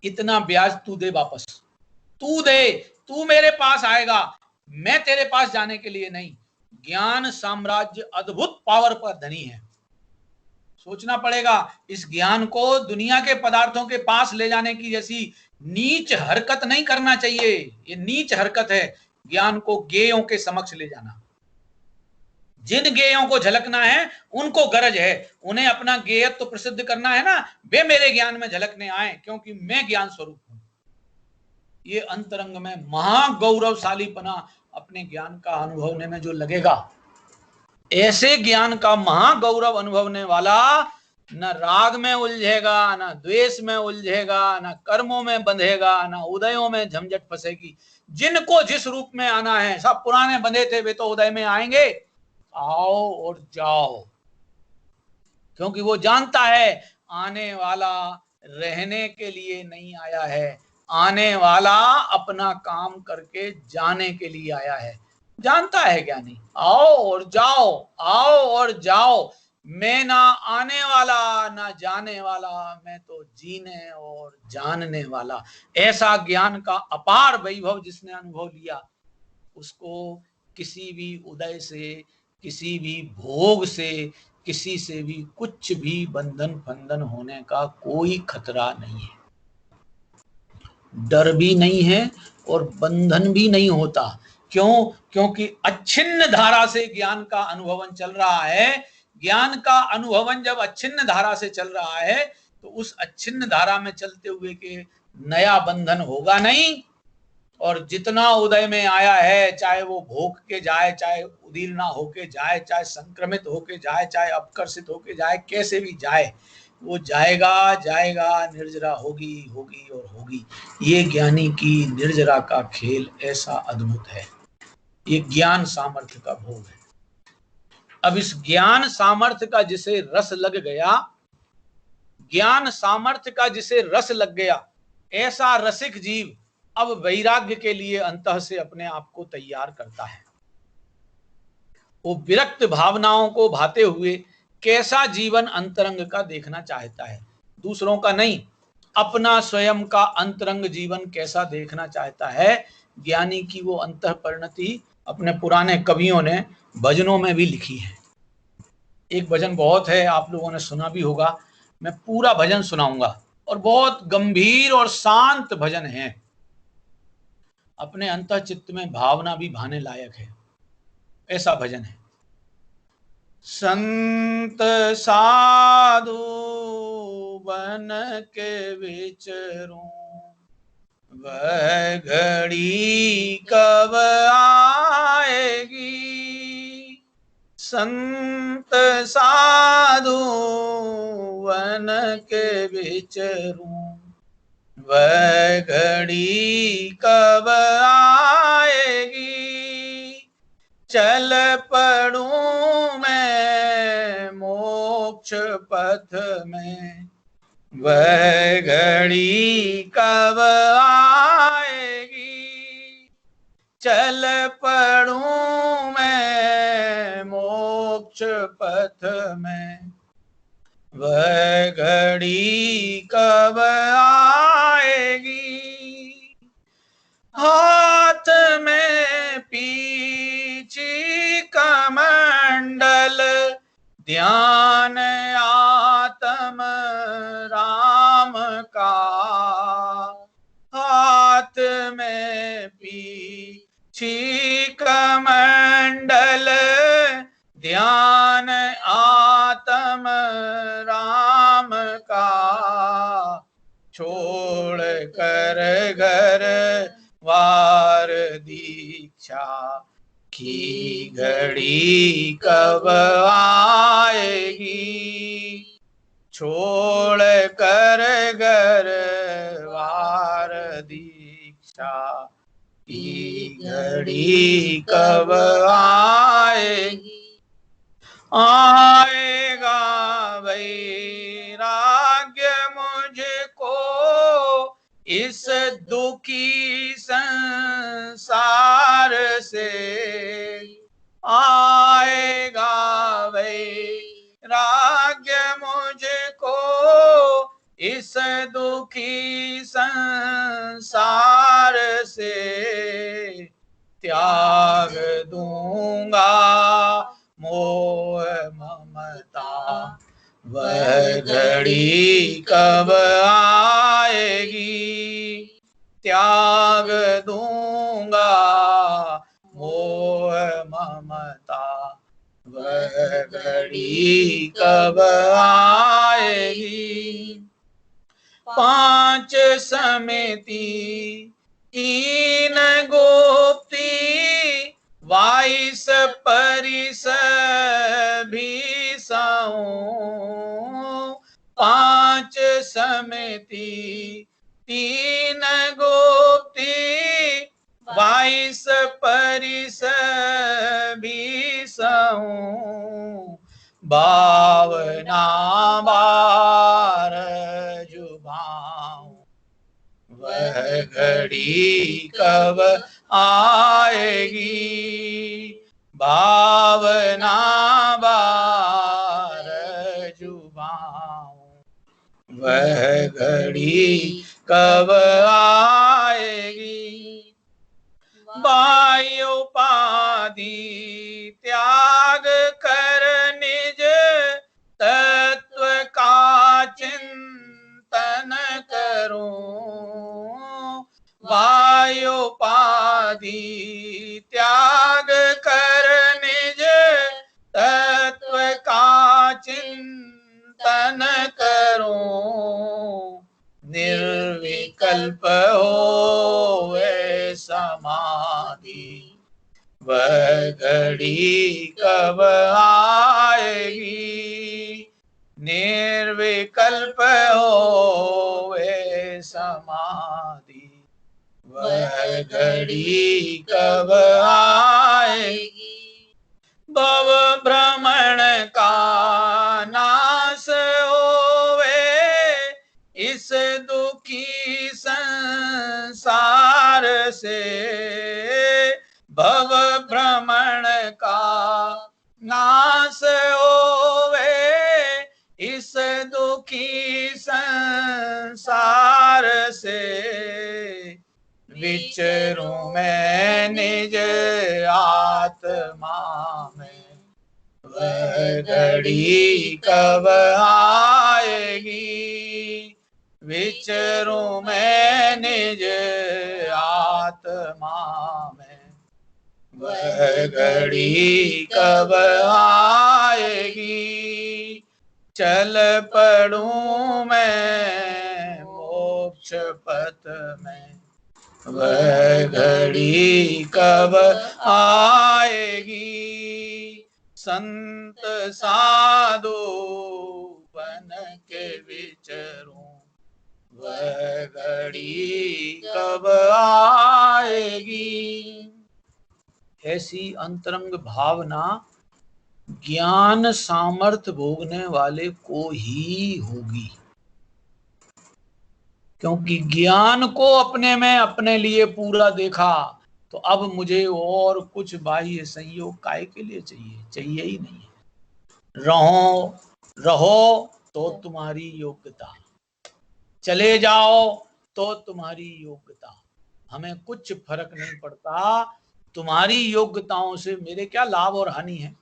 इतना ब्याज तू दे वापस, तू दे, तू मेरे पास आएगा, मैं तेरे पास जाने के लिए नहीं। ज्ञान साम्राज्य अद्भुत पावर पर धनी है। सोचना पड़ेगा, इस ज्ञान को दुनिया के पदार्थों के पास ले जाने की जैसी नीच हरकत नहीं करना चाहिए। ये नीच हरकत है ज्ञान को गेयों के समक्ष ले जाना। जिन गेयों को झलकना है उनको गरज है, उन्हें अपना गेयत्व तो प्रसिद्ध करना है ना, वे मेरे ज्ञान में झलकने आए, क्योंकि मैं ज्ञान स्वरूप हूं। ये अंतरंग में महागौरवशालीपना अपने ज्ञान का अनुभवने में जो लगेगा, ऐसे ज्ञान का महागौरव अनुभवने वाला न राग में उलझेगा, न द्वेष में उलझेगा, न कर्मों में बंधेगा, न उदयों में झंझट फंसेगी। जिनको जिस रूप में आना है, सब पुराने बंधे थे वे तो उदय में आएंगे, आओ और जाओ, क्योंकि वो जानता है आने वाला रहने के लिए नहीं आया है, आने वाला अपना काम करके जाने के लिए आया है। जानता है ज्ञानी, आओ और जाओ, आओ और जाओ, मैं ना आने वाला ना जाने वाला, मैं तो जीने और जानने वाला। ऐसा ज्ञान का अपार वैभव जिसने अनुभव लिया, उसको किसी भी उदय से, किसी भी भोग से, किसी से भी कुछ भी बंधन फंदन होने का कोई खतरा नहीं है, डर भी नहीं है और बंधन भी नहीं होता। क्यों? क्योंकि अच्छिन्न धारा से ज्ञान का अनुभवन चल रहा है। ज्ञान का अनुभवन जब अच्छिन्न धारा से चल रहा है, तो उस अच्छिन्न धारा में चलते हुए के नया बंधन होगा नहीं। और जितना उदय में आया है, चाहे वो भोग के जाए, चाहे उदीर्णा होके जाए, चाहे संक्रमित होके जाए, चाहे अपकर्षित होके जाए, कैसे भी जाए, वो जाएगा जाएगा, निर्जरा होगी होगी और होगी। ये ज्ञानी की निर्जरा का खेल ऐसा अद्भुत है, ये ज्ञान सामर्थ्य का भोग है। अब इस ज्ञान सामर्थ्य का जिसे रस लग गया, ज्ञान सामर्थ्य का जिसे रस लग गया, ऐसा रसिक जीव अब वैराग्य के लिए अंतः से अपने आप को तैयार करता है। वो विरक्त भावनाओं को भाते हुए कैसा जीवन अंतरंग का देखना चाहता है, दूसरों का नहीं, अपना स्वयं का अंतरंग जीवन कैसा देखना चाहता है। ज्ञानी की वो अंतः परिणति अपने पुराने कवियों ने भजनों में भी लिखी है। एक भजन बहुत है, आप लोगों ने सुना भी होगा, मैं पूरा भजन सुनाऊंगा, और बहुत गंभीर और शांत भजन है, अपने अंतः चित्त में भावना भी भाने लायक है, ऐसा भजन है। संत साधु बन के विचरूं, वह घड़ी कब आएगी। संत साधु बन के विचरूं, वह घड़ी कब आएगी। चल पड़ूं मैं मोक्ष पथ में, वह घड़ी कब आएगी। चल पड़ूं मैं मोक्ष पथ में, वह घड़ी कब आएगी। हाथ में पीछी कमंडल, ध्यान आत्म राम का। हाथ में पीछी कमंडल, ध्यान आत्म राम का छोड़ कर घर वार दीक्षा की घड़ी कब आएगी। छोड़ कर घर वार दीक्षा की घड़ी कब आएगी। आएगा वैराग्य मुझको इस दुखी संसार से। आएगा वैराग्य मुझको इस दुखी संसार से। त्याग दूंगा मोह ममता वह घड़ी कब आएगी। त्याग दूंगा मोह ममता वह घड़ी कब आएगी। पांच समिति तीन गुप्ती 22 परिस भीषाओं। पांच समिति तीन गुप्ती 22 परिस भीषाओं। 52 बार जुबाओं वह घड़ी कब आएगी। 52 बार जुबाओं वह घड़ी कब आएगी। बाह्य उपाधि त्याग कर निज तत्व का चिंतन करो। बाह्य उपाधि त्याग कर निज तत्व का चिंतन करो। निर्विकल्प होवे समाधि वह घड़ी कब आएगी। निर्विकल्प होवे समाधि वह घड़ी कब आएगी। भव भ्रमण का नाश होवे इस दुखी संसार से। भव भ्रमण का नाश होवे इस दुखी संसार से। विचरूं मैं निज आत्मा में वह घड़ी कब आएगी। विचरूं मैं निज आत्मा में वह घड़ी कब आएगी। चल पड़ूं मैं मोक्ष पथ में वह घड़ी कब आएगी। संत साधु बन के विचरूं वह घड़ी कब आएगी। ऐसी अंतरंग भावना ज्ञान सामर्थ्य भोगने वाले को ही होगी, क्योंकि ज्ञान को अपने में अपने लिए पूरा देखा तो अब मुझे और कुछ बाह्य संयोग काहे के लिए चाहिए, चाहिए ही नहीं है। रहो तो तुम्हारी योग्यता, चले जाओ तो तुम्हारी योग्यता, हमें कुछ फर्क नहीं पड़ता। तुम्हारी योग्यताओं से मेरे क्या लाभ और हानि है।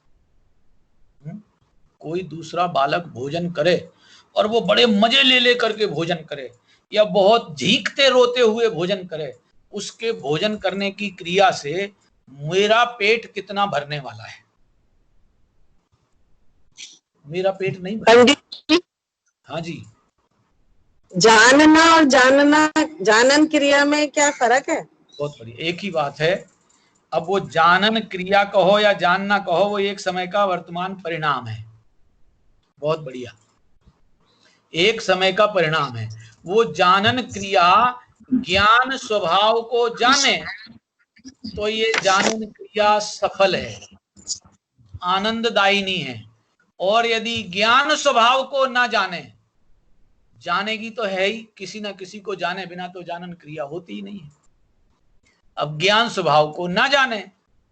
कोई दूसरा बालक भोजन करे और वो बड़े मजे ले ले करके भोजन करे या बहुत झींकते रोते हुए भोजन करे, उसके भोजन करने की क्रिया से मेरा पेट कितना भरने वाला है। मेरा पेट नहीं भरा। पंडित जी, हाँ जी, जानना और जानना, जानन क्रिया में क्या फर्क है? बहुत बढ़िया, एक ही बात है। अब वो जानन क्रिया कहो या जानना कहो, वो एक समय का वर्तमान परिणाम है। बहुत बढ़िया, एक समय का परिणाम है। वो जानन क्रिया ज्ञान स्वभाव को जाने तो ये जानन क्रिया सफल है, आनंददायिनी है। और यदि ज्ञान स्वभाव को ना जाने, जानेगी तो है ही, किसी ना किसी को जाने बिना तो जानन क्रिया होती ही नहीं है। अब ज्ञान स्वभाव को ना जाने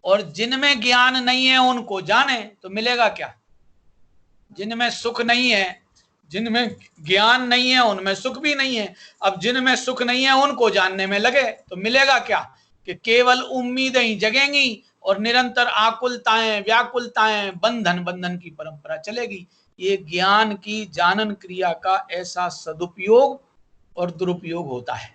और जिनमें ज्ञान नहीं है उनको जाने तो मिलेगा क्या? जिनमें सुख नहीं है, जिनमें ज्ञान नहीं है, उनमें सुख भी नहीं है। अब जिनमें सुख नहीं है उनको जानने में लगे तो मिलेगा क्या? कि केवल उम्मीदें ही जगेंगी और निरंतर आकुलताएं, व्याकुलताएं, बंधन बंधन की परंपरा चलेगी। ये ज्ञान की जानन क्रिया का ऐसा सदुपयोग और दुरुपयोग होता है।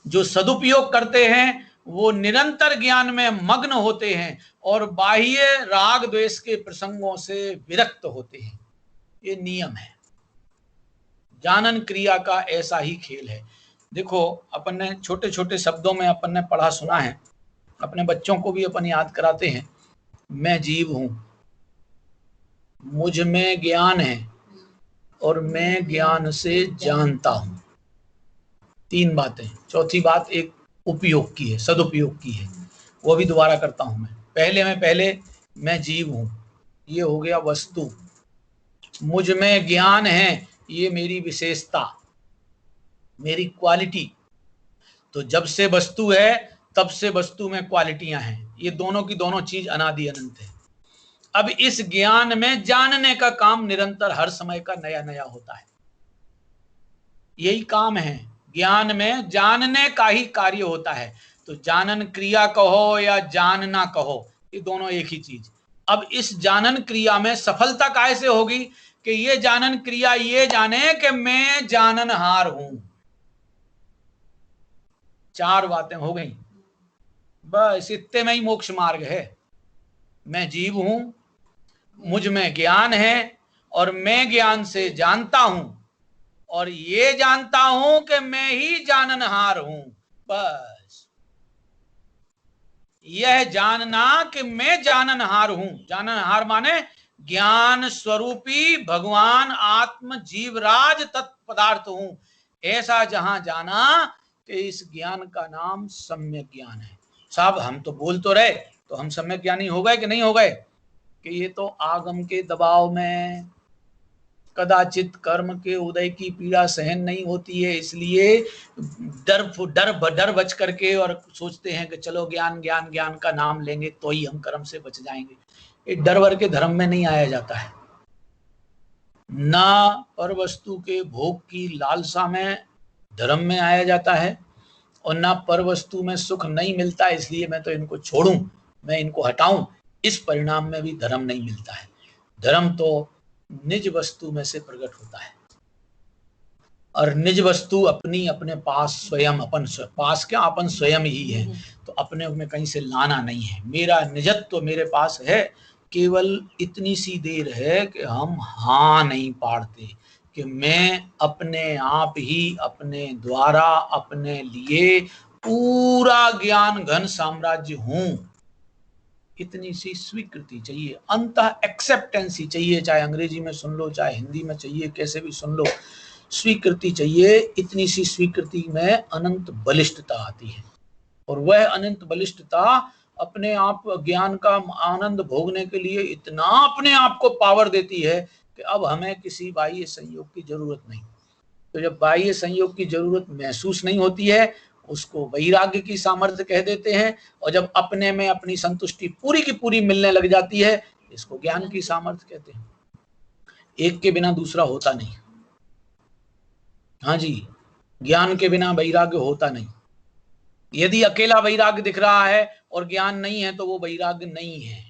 जो सदुपयोग करते हैं वो निरंतर ज्ञान में मग्न होते हैं और बाह्य राग द्वेष के प्रसंगों से विरक्त होते हैं। ये नियम है, जानन क्रिया का ऐसा ही खेल है। देखो, अपन ने छोटे छोटे शब्दों में अपन ने पढ़ा सुना है, अपने बच्चों को भी अपन याद कराते हैं। मैं जीव हूं, मुझ में ज्ञान है और मैं ज्ञान से जानता हूं। तीन बातें। चौथी बात एक उपयोग की है, सदुपयोग की है, वो भी दोबारा करता हूं मैं। पहले मैं जीव हूं, ये हो गया वस्तु। मुझ में ज्ञान है, ये मेरी विशेषता, मेरी क्वालिटी। तो जब से वस्तु है तब से वस्तु में क्वालिटियां हैं। ये दोनों की दोनों चीज अनादि अनंत है। अब इस ज्ञान में जानने का काम निरंतर हर समय का नया नया होता है। यही काम है, ज्ञान में जानने का ही कार्य होता है। तो जानन क्रिया कहो या जानना कहो, ये दोनों एक ही चीज। अब इस जानन क्रिया में सफलता कैसे होगी? कि ये जानन क्रिया ये जाने कि मैं जाननहार हूं। चार बातें हो गई, बस इतने में ही मोक्ष मार्ग है। मैं जीव हूं, मुझ में ज्ञान है और मैं ज्ञान से जानता हूं और ये जानता हूं कि मैं ही जाननहार हूं। बस यह जानना कि मैं जाननहार हूं। जाननहार माने ज्ञान स्वरूपी भगवान आत्म जीवराज तत्पदार्थ हूं। ऐसा जहां जाना कि इस ज्ञान का नाम सम्यक ज्ञान है। साहब हम तो बोल तो रहे, तो हम सम्यक ज्ञानी हो गए कि नहीं हो गए? कि ये तो आगम के दबाव में कदाचित कर्म के उदय की पीड़ा सहन नहीं होती है, इसलिए डर बच करके और सोचते हैं कि चलो ज्ञान ज्ञान ज्ञान का नाम लेंगे तो ही हम कर्म से बच जाएंगे। ये डर वर के धर्म में नहीं आया जाता है। ना पर वस्तु के भोग की लालसा में धर्म में आया जाता है और ना पर वस्तु में सुख नहीं मिलता इसलिए मैं तो इनको छोड़ूं, मैं इनको हटाऊं, इस परिणाम में भी धर्म नहीं मिलता है। धर्म तो निज वस्तु में से प्रकट होता है और निज वस्तु अपनी अपने पास स्वयं, अपन पास क्या, अपन स्वयं ही है। तो अपने में कहीं से लाना नहीं है। मेरा निजत्व तो मेरे पास है, केवल इतनी सी देर है कि हम हाँ नहीं पाड़ते कि मैं अपने आप ही अपने द्वारा अपने लिए पूरा ज्ञान घन साम्राज्य हूं। इतनी सी स्वीकृति चाहिए, अंतः एक्सेप्टेंस ही चाहिए। चाहे अंग्रेजी में सुन लो, चाहे हिंदी में चाहिए, कैसे भी सुन लो, स्वीकृति चाहिए। इतनी सी स्वीकृति में अनंत बलिष्ठता आती है और वह अनंत बलिष्ठता अपने आप ज्ञान का आनंद भोगने के लिए इतना अपने आप को पावर देती है कि अब हमें किसी बाह्य संयोग की जरूरत नहीं। तो जब बाह्य संयोग की जरूरत महसूस नहीं होती है उसको वैराग्य की सामर्थ्य कह देते हैं, और जब अपने में अपनी संतुष्टि पूरी की पूरी मिलने लग जाती है इसको ज्ञान की सामर्थ्य कहते हैं। एक के बिना दूसरा होता नहीं। हाँ जी, ज्ञान के बिना वैराग्य होता नहीं। यदि अकेला वैराग्य दिख रहा है और ज्ञान नहीं है तो वो वैराग्य नहीं है।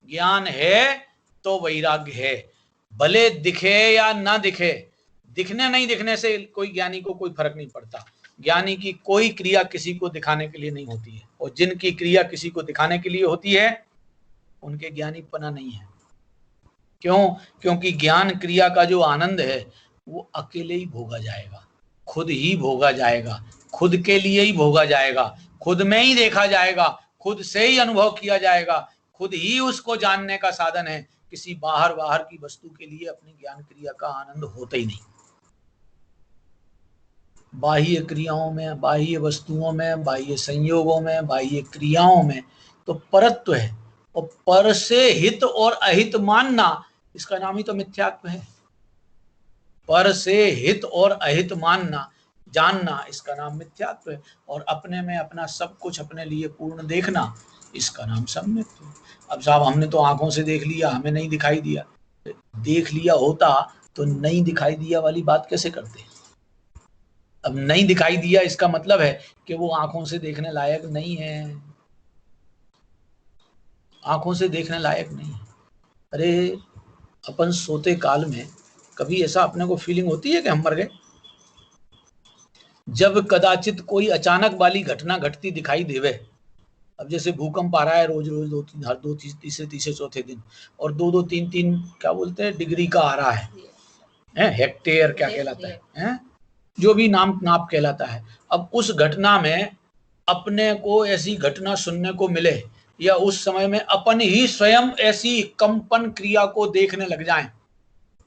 ज्ञान है तो वैराग्य है, भले दिखे या ना दिखे। दिखने नहीं दिखने से कोई ज्ञानी को कोई फर्क नहीं पड़ता। ज्ञानी की कोई क्रिया किसी को दिखाने के लिए नहीं होती है, और जिनकी क्रिया किसी को दिखाने के लिए होती है उनके ज्ञानीपना नहीं है। क्यों? क्योंकि ज्ञान क्रिया का जो आनंद है वो अकेले ही भोगा जाएगा, खुद ही भोगा जाएगा, खुद के लिए ही भोगा जाएगा, खुद में ही देखा जाएगा, खुद से ही अनुभव किया जाएगा, खुद ही उसको जानने का साधन है। किसी बाहर की वस्तु के लिए अपनी ज्ञान क्रिया का आनंद होता ही नहीं। बाह्य क्रियाओं में, बाह्य वस्तुओं में, बाह्य संयोगों में, बाह्य क्रियाओं में तो परत्व है, और पर से हित और अहित मानना, इसका नाम ही तो मिथ्यात्व है। पर से हित और अहित मानना, जानना, इसका नाम मिथ्यात्व है। और अपने में अपना सब कुछ अपने लिए पूर्ण देखना, इसका नाम सम्यक्त्व है। अब साहब हमने तो आंखों से देख लिया, हमें नहीं दिखाई दिया। देख लिया होता तो नहीं दिखाई दिया वाली बात कैसे करते? अब नहीं दिखाई दिया इसका मतलब है कि वो आंखों से देखने लायक नहीं है, आंखों से देखने लायक नहीं है। अरे अपन सोते काल में कभी ऐसा अपने को फीलिंग होती है कि हम मर गए? जब कदाचित कोई अचानक वाली घटना घटती दिखाई देवे, अब जैसे भूकंप आ रहा है रोज रोज, हर दो तीसरे चौथे दिन, और दो तीन क्या बोलते हैं डिग्री का आ रहा है, हेक्टेयर क्या कहलाता है, जो भी नाप कहलाता है। अब उस घटना में अपने को ऐसी घटना सुनने को मिले, या उस समय में अपन ही स्वयं ऐसी कंपन क्रिया को देखने लग जाएं,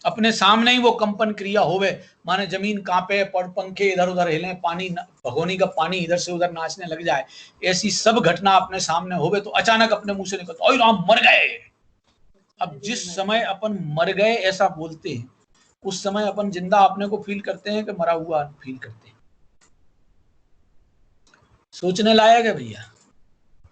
अपने सामने ही वो कंपन क्रिया होवे, माने जमीन कांपे, पंखे इधर उधर हिले, पानी भगोनी का पानी इधर से उधर नाचने लग जाए, ऐसी सब घटना अपने सामने होवे तो अचानक अपने मुंह से निकलता, ओए राम मर गए। अब जिस समय अपन मर गए ऐसा बोलते हैं, उस समय अपन जिंदा अपने को फील करते हैं कि मरा हुआ फील करते हैं? सोचने लायक है भैया।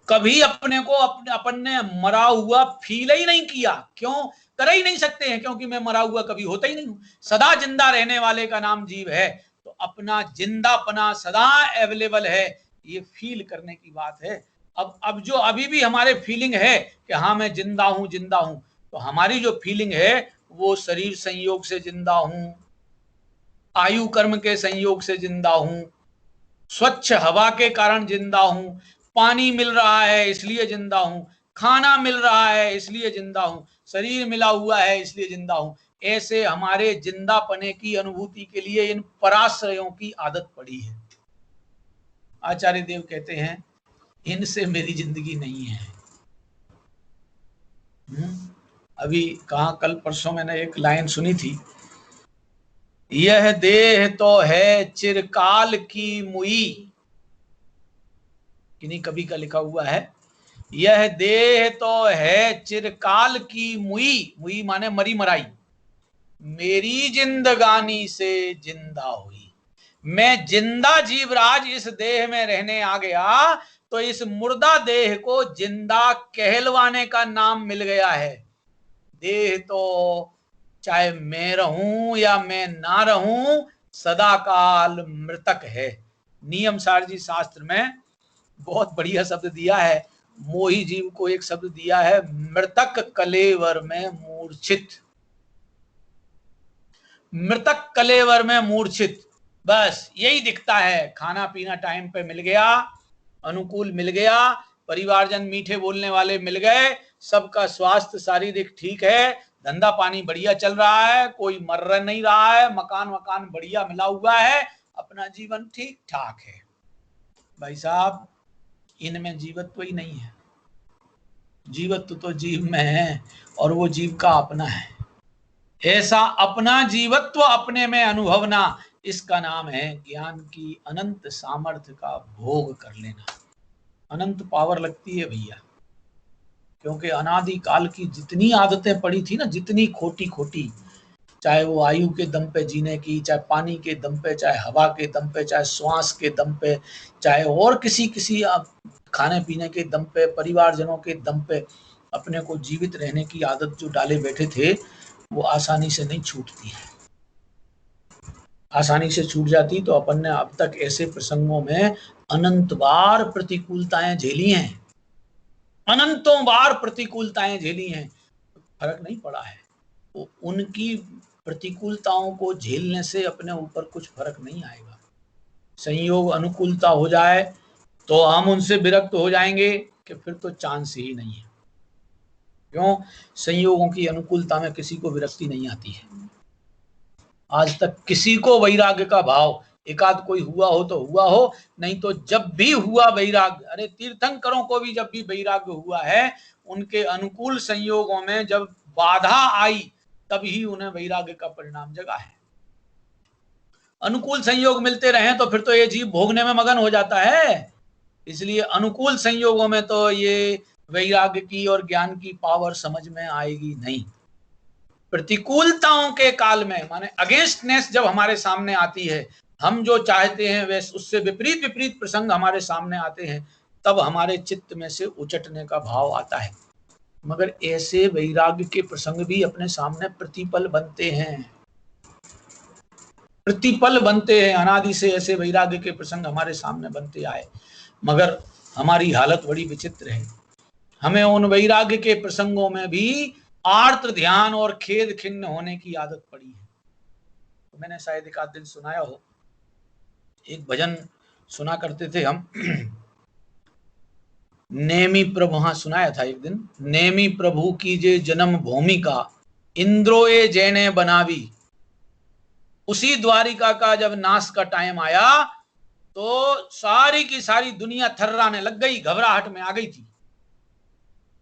कभी अपने को अपन ने मरा हुआ फील ही नहीं किया। क्यों? कर ही नहीं सकते हैं, क्योंकि मैं मरा हुआ कभी होता ही नहीं हूं। सदा जिंदा रहने वाले का नाम जीव है, तो अपना जिंदापना सदा अवेलेबल है, ये फील करने की बात है। अब जो अभी भी हमारे फीलिंग है कि हाँ मैं जिंदा हूं, तो हमारी जो फीलिंग है वो शरीर संयोग से जिंदा हूं, आयु कर्म के संयोग से जिंदा हूं, स्वच्छ हवा के कारण जिंदा हूं, पानी मिल रहा है इसलिए जिंदा हूं, खाना मिल रहा है इसलिए जिंदा हूं, शरीर मिला हुआ है इसलिए जिंदा हूं। ऐसे हमारे जिंदापने की अनुभूति के लिए इन पराश्रयों की आदत पड़ी है। आचार्य देव कहते हैं इनसे मेरी जिंदगी नहीं है। अभी कहा कल परसों मैंने एक लाइन सुनी थी, यह देह तो है चिरकाल की मुई, किन्हीं कवि का लिखा हुआ है, यह देह तो है चिरकाल की मुई, मुई माने मरी मराई, मेरी जिंदगानी से जिंदा हुई। मैं जिंदा जीवराज इस देह में रहने आ गया तो इस मुर्दा देह को जिंदा कहलवाने का नाम मिल गया है। देह तो चाहे मैं रहूं या मैं ना रहूं सदा काल मृतक है। नियम सारजी शास्त्र में बहुत बढ़िया शब्द दिया है, मोही जीव को एक शब्द दिया है, मृतक कलेवर में मूर्छित। मृतक कलेवर में मूर्छित, बस यही दिखता है। खाना पीना टाइम पे मिल गया, अनुकूल मिल गया, परिवारजन मीठे बोलने वाले मिल गए, सबका स्वास्थ्य शारीरिक ठीक है, धंधा पानी बढ़िया चल रहा है, कोई मर नहीं रहा है, मकान बढ़िया मिला हुआ है, अपना जीवन ठीक ठाक है। भाई साहब इनमें जीवत्व ही नहीं है। जीवत्व तो जीव में है और वो जीव का अपना है। ऐसा अपना जीवत्व अपने में अनुभवना, इसका नाम है ज्ञान की अनंत सामर्थ्य का भोग कर लेना। अनंत पावर लगती है भैया, क्योंकि अनादि काल की जितनी आदतें पड़ी थी ना, जितनी खोटी खोटी, चाहे वो आयु के दम पे जीने की, चाहे पानी के दम पे, चाहे हवा के दम पे, चाहे श्वास के दम पे, चाहे और किसी खाने पीने के दम पे, परिवारजनों के दम पे अपने को जीवित रहने की आदत जो डाले बैठे थे, वो आसानी से नहीं छूटती है। आसानी से छूट जाती तो अपन ने अब तक ऐसे प्रसंगों में अनंत बार प्रतिकूलताएं झेली हैं, अनंतों बार प्रतिकूलताएं झेली हैं, फर्क नहीं पड़ा है। तो उनकी प्रतिकूलताओं को झेलने से अपने ऊपर कुछ फर्क नहीं आएगा। संयोग अनुकूलता हो जाए तो हम उनसे विरक्त हो जाएंगे कि फिर तो चांस ही नहीं है। क्यों? संयोगों की अनुकूलता में किसी को विरक्ति नहीं आती है। आज तक किसी को वैराग्य का भाव, एकाध कोई हुआ हो तो हुआ हो, नहीं तो जब भी हुआ वैराग्य, अरे तीर्थंकरों को भी जब भी वैराग्य हुआ है, उनके अनुकूल संयोगों में जब बाधा आई तभी उन्हें वैराग्य का परिणाम जगा है। अनुकूल संयोग मिलते रहे तो फिर तो ये जीव भोगने में मगन हो जाता है। इसलिए अनुकूल संयोगों में तो ये वैराग्य की और ज्ञान की पावर समझ में आएगी नहीं। प्रतिकूलताओं के काल में, माने अगेंस्टनेस जब हमारे सामने आती है, हम जो चाहते हैं वैसे उससे विपरीत विपरीत प्रसंग हमारे सामने आते हैं, तब हमारे चित्त में से उचटने का भाव आता है। मगर ऐसे वैराग्य के प्रसंग भी अपने सामने प्रतिपल बनते हैं, प्रतिपल बनते हैं। अनादि से ऐसे वैराग्य के प्रसंग हमारे सामने बनते आए, मगर हमारी हालत बड़ी विचित्र है। हमें उन वैराग्य के प्रसंगों में भी आर्त ध्यान और खेद खिन्न होने की आदत पड़ी है। तो मैंने शायद एक आध दिन सुनाया हो, एक भजन सुना करते थे हम नेमी प्रभु, हाँ सुनाया था एक दिन, नेमी प्रभु की जे जन्म भूमिका इंद्रोए जैने बनावी। उसी द्वारिका का जब नाश का टाइम आया तो सारी की सारी दुनिया थर्राने लग गई, घबराहट में आ गई थी।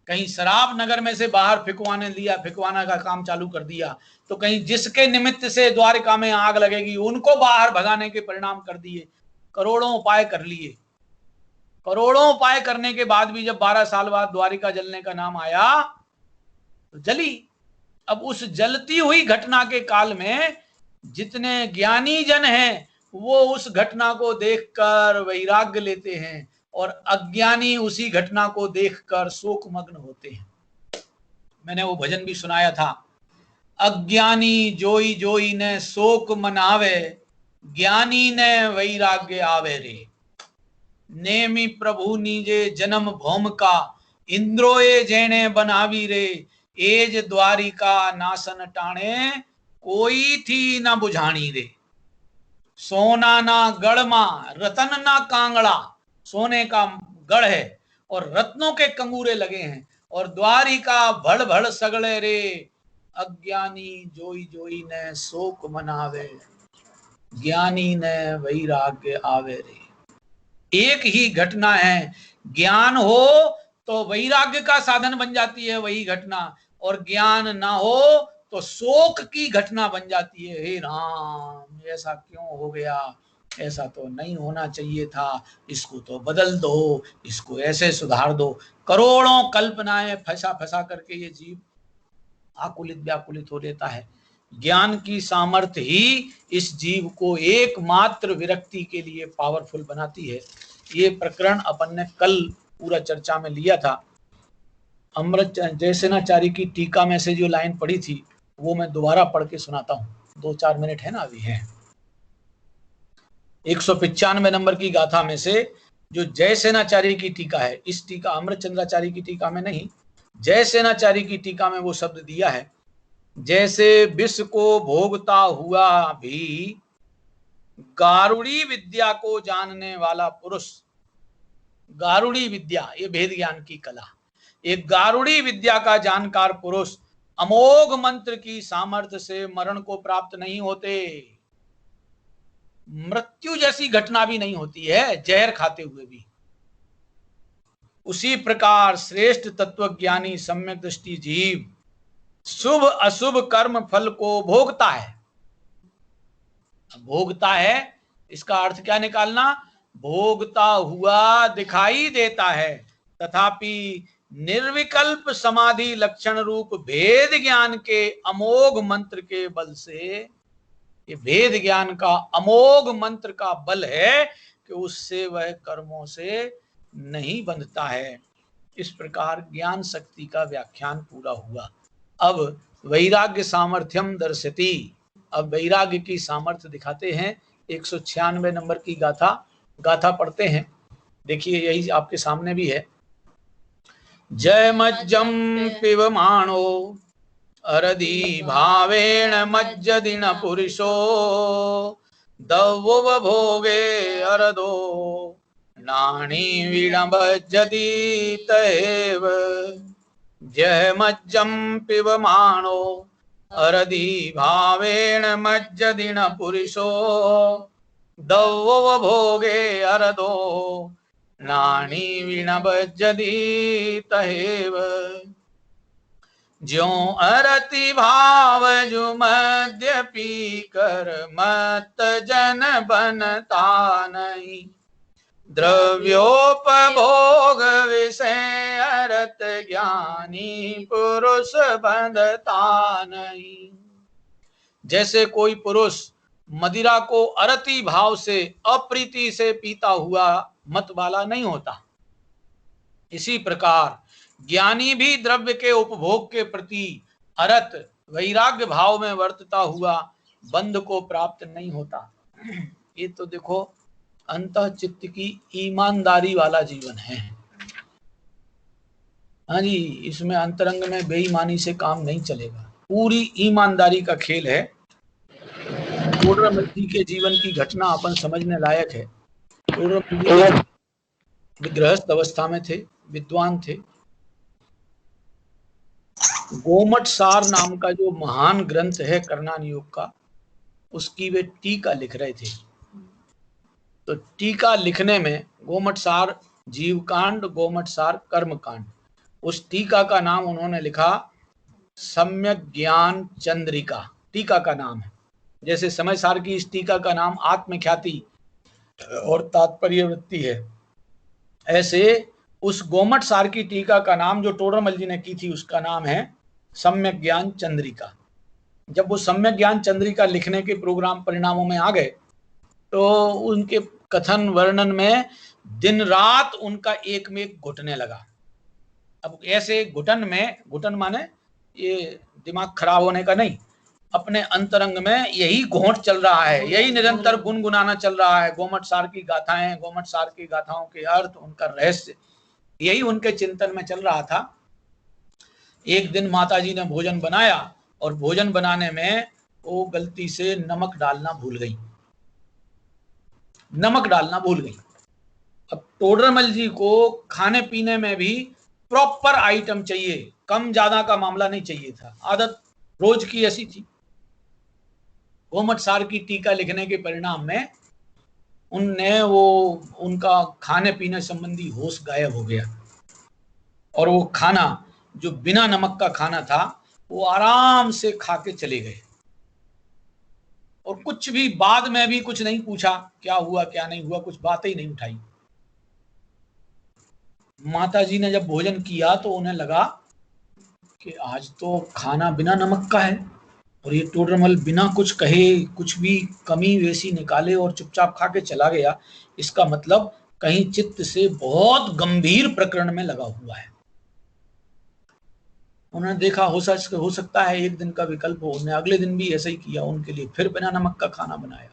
कहीं शराब नगर में से बाहर फिकवाना का काम चालू कर दिया, तो कहीं जिसके निमित्त से द्वारिका में आग लगेगी उनको बाहर भगाने के परिणाम कर दिए। करोड़ों उपाय कर लिए। करोड़ों उपाय करने के बाद भी जब 12 साल बाद द्वारिका जलने का नाम आया तो जली। अब उस जलती हुई घटना के काल में जितने ज्ञानी जन हैं वो उस घटना को देखकर वैराग्य लेते हैं और अज्ञानी उसी घटना को देखकर शोकमग्न होते हैं। मैंने वो भजन भी सुनाया था, अज्ञानी जोई जोई ने शोक मनावे, ज्ञानी ने वैराग्य आवे रे। नेमी प्रभु नीजे जन्म भौम का, इंद्रोए जेने बनावी रे। एज द्वारिका नासन टाणे, कोई थी न बुझाणी रे। सोना ना गढ़मा रतन ना कांगड़ा, सोने का गढ़ है और रत्नों के कंगूरे लगे हैं, और द्वारिका भड़ भड़ सगड़े रे। अज्ञानी जोई जोई ने शोक मनावे, ज्ञानी ने वैराग्य आवे रे। एक ही घटना है, ज्ञान हो तो वैराग्य का साधन बन जाती है वही घटना, और ज्ञान ना हो तो शोक की घटना बन जाती है। हे राम, ऐसा क्यों हो गया, ऐसा तो नहीं होना चाहिए था, इसको तो बदल दो, इसको ऐसे सुधार दो। करोड़ों कल्पनाएं फंसा फंसा करके ये जीव आकुलित व्याकुलित हो लेता है। ज्ञान की सामर्थ्य ही इस जीव को एकमात्र विरक्ति के लिए पावरफुल बनाती है। ये प्रकरण अपन ने कल पूरा चर्चा में लिया था। अमृत जयसेनाचारी की टीका में से जो लाइन पढ़ी थी वो मैं दोबारा पढ़ के सुनाता हूँ, 2-4 मिनट है ना अभी है। 195 नंबर की गाथा में से जो जयसेनाचारी की टीका है, इस टीका अमृतचंद्राचारी की टीका में नहीं, जयसेनाचारी की टीका में वो शब्द दिया है, जैसे विष को भोगता हुआ भी गारुड़ी विद्या को जानने वाला पुरुष, गारुड़ी विद्या ये भेद ज्ञान की कला, एक गारुड़ी विद्या का जानकार पुरुष अमोघ मंत्र की सामर्थ्य से मरण को प्राप्त नहीं होते। मृत्यु जैसी घटना भी नहीं होती है जहर खाते हुए भी। उसी प्रकार श्रेष्ठ तत्वज्ञानी सम्यक दृष्टि जीव शुभ अशुभ कर्म फल को भोगता है। भोगता है इसका अर्थ क्या निकालना, भोगता हुआ दिखाई देता है, तथापि निर्विकल्प समाधि लक्षण रूप भेद ज्ञान के अमोघ मंत्र के बल से, ये भेद ज्ञान का अमोघ मंत्र का बल है कि उससे वह कर्मों से नहीं बंधता है। इस प्रकार ज्ञान शक्ति का व्याख्यान पूरा हुआ। अब वैराग्य सामर्थ्यम दर्शति, अब वैराग्य की सामर्थ्य दिखाते हैं। 196 नंबर की गाथा पढ़ते हैं। देखिए यही आपके सामने भी है। जय मज्जम पिबमाणो अरदी भावेण मज्जदिन पुरुषो, दवो भोगे अरदो नाणी विडम्बज्जति तैव। जय मज्जं पिबमाणो अरधि भावेण मज्जदिन पुरुषो दवो भोगे अरदो नाणी विनभज्जति तहेव। ज्यों अरति भाव जो मध्य पी कर मत जन बनता नहीं, द्रव्योपभोग विषय अरत ज्ञानी पुरुष बंधता नहीं। जैसे कोई पुरुष मदिरा को अरति भाव से अप्रीति से पीता हुआ मत वाला नहीं होता, इसी प्रकार ज्ञानी भी द्रव्य के उपभोग के प्रति अरत वैराग्य भाव में वर्तता हुआ बंध को प्राप्त नहीं होता। ये तो देखो अंतः चित्त की ईमानदारी वाला जीवन है। हाँ जी, इसमें अंतरंग में बेईमानी से काम नहीं चलेगा, पूरी ईमानदारी का खेल है। टोडरमल जी के जीवन की घटना अपन समझने लायक है। टोडरमल जी गृहस्थ अवस्था में थे, विद्वान थे। गोमट सार नाम का जो महान ग्रंथ है कर्णान योग का, उसकी वे टीका लिख रहे थे। तो टीका लिखने में गोमट सार जीवकांड, गोमट सार कर्मकांड, उस टीका का नाम उन्होंने लिखा सम्यक ज्ञान चंद्रिका, टीका का नाम है। जैसे समय सार की इस टीका का नाम आत्मख्याति और तात्पर्य वृत्ति है, ऐसे उस गोमट सार की टीका का नाम जो टोडरमल जी ने की थी उसका नाम है सम्यक ज्ञान चंद्रिका। जब वो सम्यक ज्ञान चंद्रिका लिखने के प्रोग्राम परिणामों में आ गए तो उनके कथन वर्णन में दिन रात उनका एक में एक घुटने लगा। अब ऐसे घुटन में, घुटन माने ये दिमाग खराब होने का नहीं, अपने अंतरंग में यही घोंट चल रहा है, यही निरंतर गुनगुनाना चल रहा है। गोमट सार की गाथाएं, गोमट सार की गाथाओं के अर्थ, उनका रहस्य, यही उनके चिंतन में चल रहा था। एक दिन माताजी ने भोजन बनाया और भोजन बनाने में वो गलती से नमक डालना भूल गई, नमक डालना भूल गई। अब टोडरमल जी को खाने पीने में भी प्रॉपर आइटम चाहिए, कम ज्यादा का मामला नहीं चाहिए था, आदत रोज की ऐसी थी। गोमट सार की टीका लिखने के परिणाम में उनने वो उनका खाने पीने संबंधी होश गायब हो गया और वो खाना जो बिना नमक का खाना था वो आराम से खा के चले गए और कुछ भी बाद में भी कुछ नहीं पूछा क्या हुआ क्या नहीं हुआ, कुछ बातें ही नहीं उठाई। माताजी ने जब भोजन किया तो उन्हें लगा कि आज तो खाना बिना नमक का है और ये टोडरमल बिना कुछ कहे, कुछ भी कमी वैसी निकाले और चुपचाप खा के चला गया। इसका मतलब कहीं चित्त से बहुत गंभीर प्रकरण में लगा हुआ है। उन्होंने देखा हो सकता है एक दिन का विकल्प हो, उन्होंने अगले दिन भी ऐसा ही किया, उनके लिए फिर बिना नमक का खाना बनाया।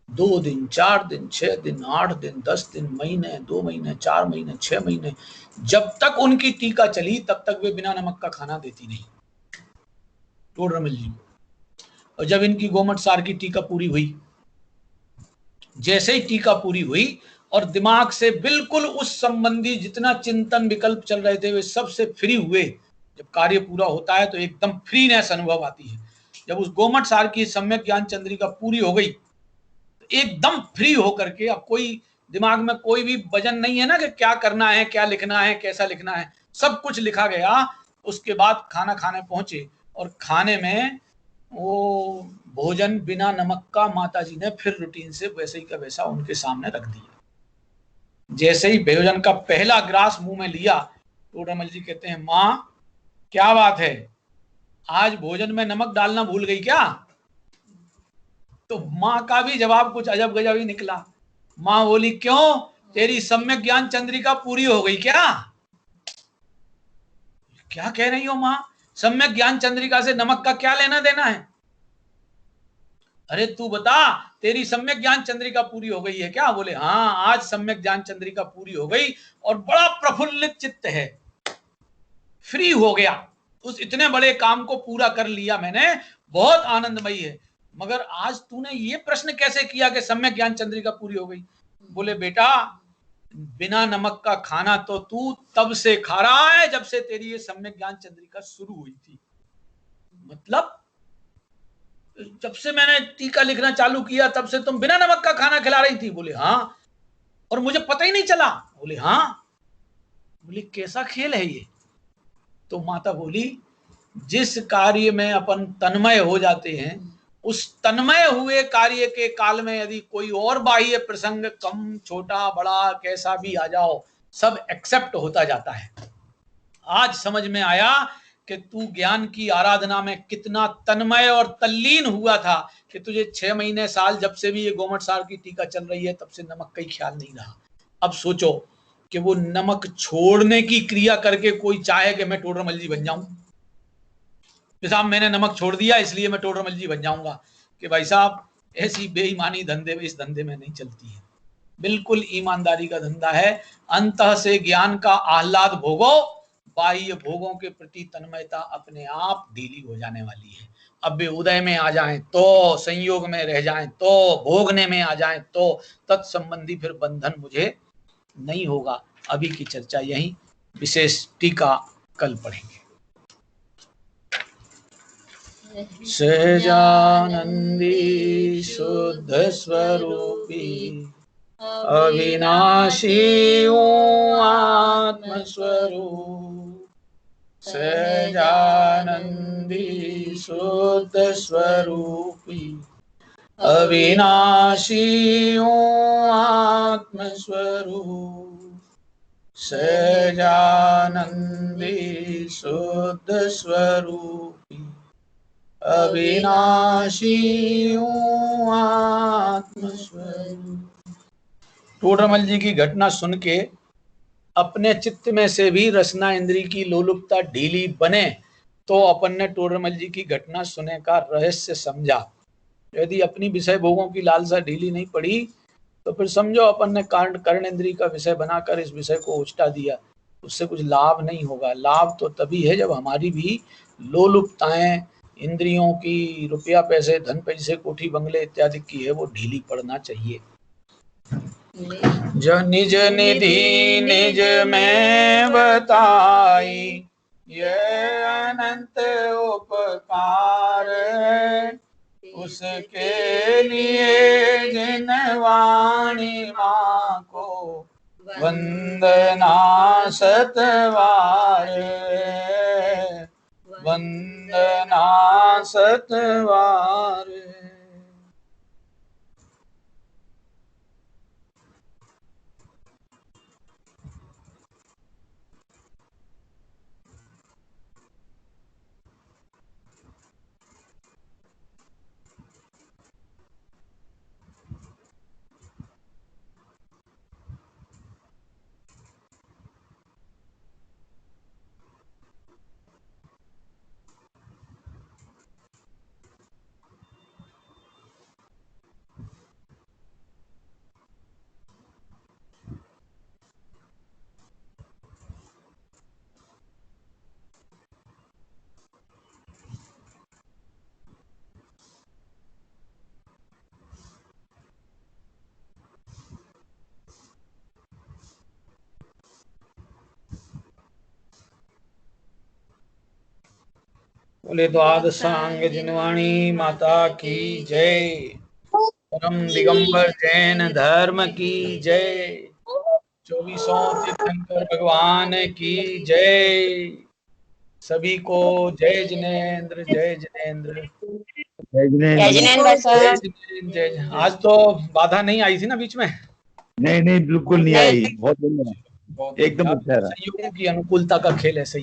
2 दिन, 4 दिन, 6 दिन, 8 दिन, 10 दिन, महीने, 2 महीने, 4 महीने, 6 महीने, जब तक उनकी टीका चली तब तक वे बिना नमक का खाना देती नहीं टोडरमल जी। और जब इनकी गोमट सार की टीका पूरी हुई, जैसे ही टीका पूरी हुई और दिमाग से बिल्कुल उस संबंधी जितना चिंतन विकल्प चल रहे थे वे सबसे फ्री हुए। जब कार्य पूरा होता है तो एकदम फ्रीनेस अनुभव आती है। जब उस गोमट सार की सम्यक ज्ञान चंद्रिका पूरी हो गई तो एकदम फ्री होकर के, अब कोई दिमाग में कोई भी वजन नहीं है ना कि क्या करना है, क्या लिखना है, कैसा लिखना है, सब कुछ लिखा गया। उसके बाद खाना खाने पहुंचे और खाने में वो भोजन बिना नमक का माताजी ने फिर रूटीन से वैसे ही का वैसा उनके सामने रख दिया। जैसे ही भोजन का पहला ग्रास मुंह में लिया, टोडरमल जी कहते हैं, माँ क्या बात है, आज भोजन में नमक डालना भूल गई क्या? तो माँ का भी जवाब कुछ अजब गजब ही निकला। माँ बोली, क्यों, तेरी सम्यक ज्ञान चंद्रिका पूरी हो गई क्या? क्या कह रही हो माँ, सम्यक ज्ञान चंद्रिका से नमक का क्या लेना देना है? अरे तू बता, तेरी सम्यक ज्ञान चंद्रिका पूरी हो गई है क्या? बोले हाँ, आज सम्यक ज्ञान चंद्रिका पूरी हो गई और बड़ा प्रफुल्लित चित्त है, फ्री हो गया, उस इतने बड़े काम को पूरा कर लिया मैंने, बहुत आनंदमयी है। मगर आज तूने ये प्रश्न कैसे किया कि सम्यक ज्ञान चंद्रिका पूरी हो गई? बोले बेटा, बिना नमक का खाना तो तू तब से खा रहा है जब से तेरी ये सम्यक ज्ञान चंद्रिका शुरू हुई थी। मतलब जब से मैंने टीका लिखना चालू किया तब से तुम बिना नमक का खाना खिला रही थी। बोले हाँ। और मुझे पता ही नहीं चला। बोले हाँ। बोले कैसा खेल है ये? तो माता बोली जिस कार्य में अपन तन्मय हो जाते हैं, उस तन्मय हुए कार्य के काल में यदि कोई और बाह्य प्रसंग कम छोटा बड़ा कैसा भी आ जाओ, सब एक्सेप्ट होता जाता है। आज समझ में आया कि तू ज्ञान की आराधना में कितना तन्मय और तल्लीन हुआ था कि तुझे 6 महीने साल जब से भी ये गोमट सार की टीका चल रही है तब से नमक का ही ख्याल नहीं रहा। अब सोचो कि वो नमक छोड़ने की क्रिया करके कोई चाहे कि मैं टोडरमल जी बन जाऊं, साहब मैंने नमक छोड़ दिया इसलिए मैं टोडरमल जी बन जाऊंगा, कि भाई साहब ऐसी बेईमानी धंधे में, इस धंधे में नहीं चलती है। बिल्कुल ईमानदारी का धंधा है। अंतः से ज्ञान का आह्लाद भोगो, बाह्य भोगों के प्रति तन्मयता अपने आप ढीली हो जाने वाली है। अब वे उदय में आ जाएं तो, संयोग में रह जाएं तो, भोगने में आ जाएं तो तत्संबंधी फिर बंधन मुझे नहीं होगा। अभी की चर्चा यही, विशेष टीका कल पढ़ेंगे। सहजानंदी शुद्ध स्वरूपी अविनाशी आत्मस्वरूप, सहजानंदी शुद्ध स्वरूपी अविनाशी आत्मस्वरूप, सहजानंदी शुद्ध स्वरूपी अविनाशी आत्मस्वरूप। टोडरमल जी की घटना सुन के अपने चित्त में से भी रसना इंद्री की लोलुपता ढीली बने तो अपन ने टोडरमल जी की घटना सुने का रहस्य समझा। यदि अपनी विषय भोगों की लालसा ढीली नहीं पड़ी तो फिर समझो अपन ने कर्ण इंद्री का विषय बनाकर इस विषय को उचटा दिया, उससे कुछ लाभ नहीं होगा। लाभ तो तभी है जब हमारी भी लोलुपताएं इंद्रियों की, रुपया पैसे धन पैसे कोठी बंगले इत्यादि की है, वो ढीली पड़ना चाहिए। जो निज निधि निज में बताई ये अनंत उपकार है, उसके लिए जिन वाणी माँ को वंदना सतवार, वंदना सतवार। बोले द्वादश सांग जिनवाणी माता की जय, परम दिगंबर जैन धर्म की जय, 24 तीर्थंकर भगवान की जय। सभी को जय जिनेन्द्र, जय जिनेन्द्र, जय जिनेन्द्र। जय। आज तो बाधा नहीं आई थी ना बीच में? नहीं बिल्कुल नहीं आई। बहुत बढ़िया, एकदम अच्छा रहा। संयोगों की अनुकूलता का खेल है। सही।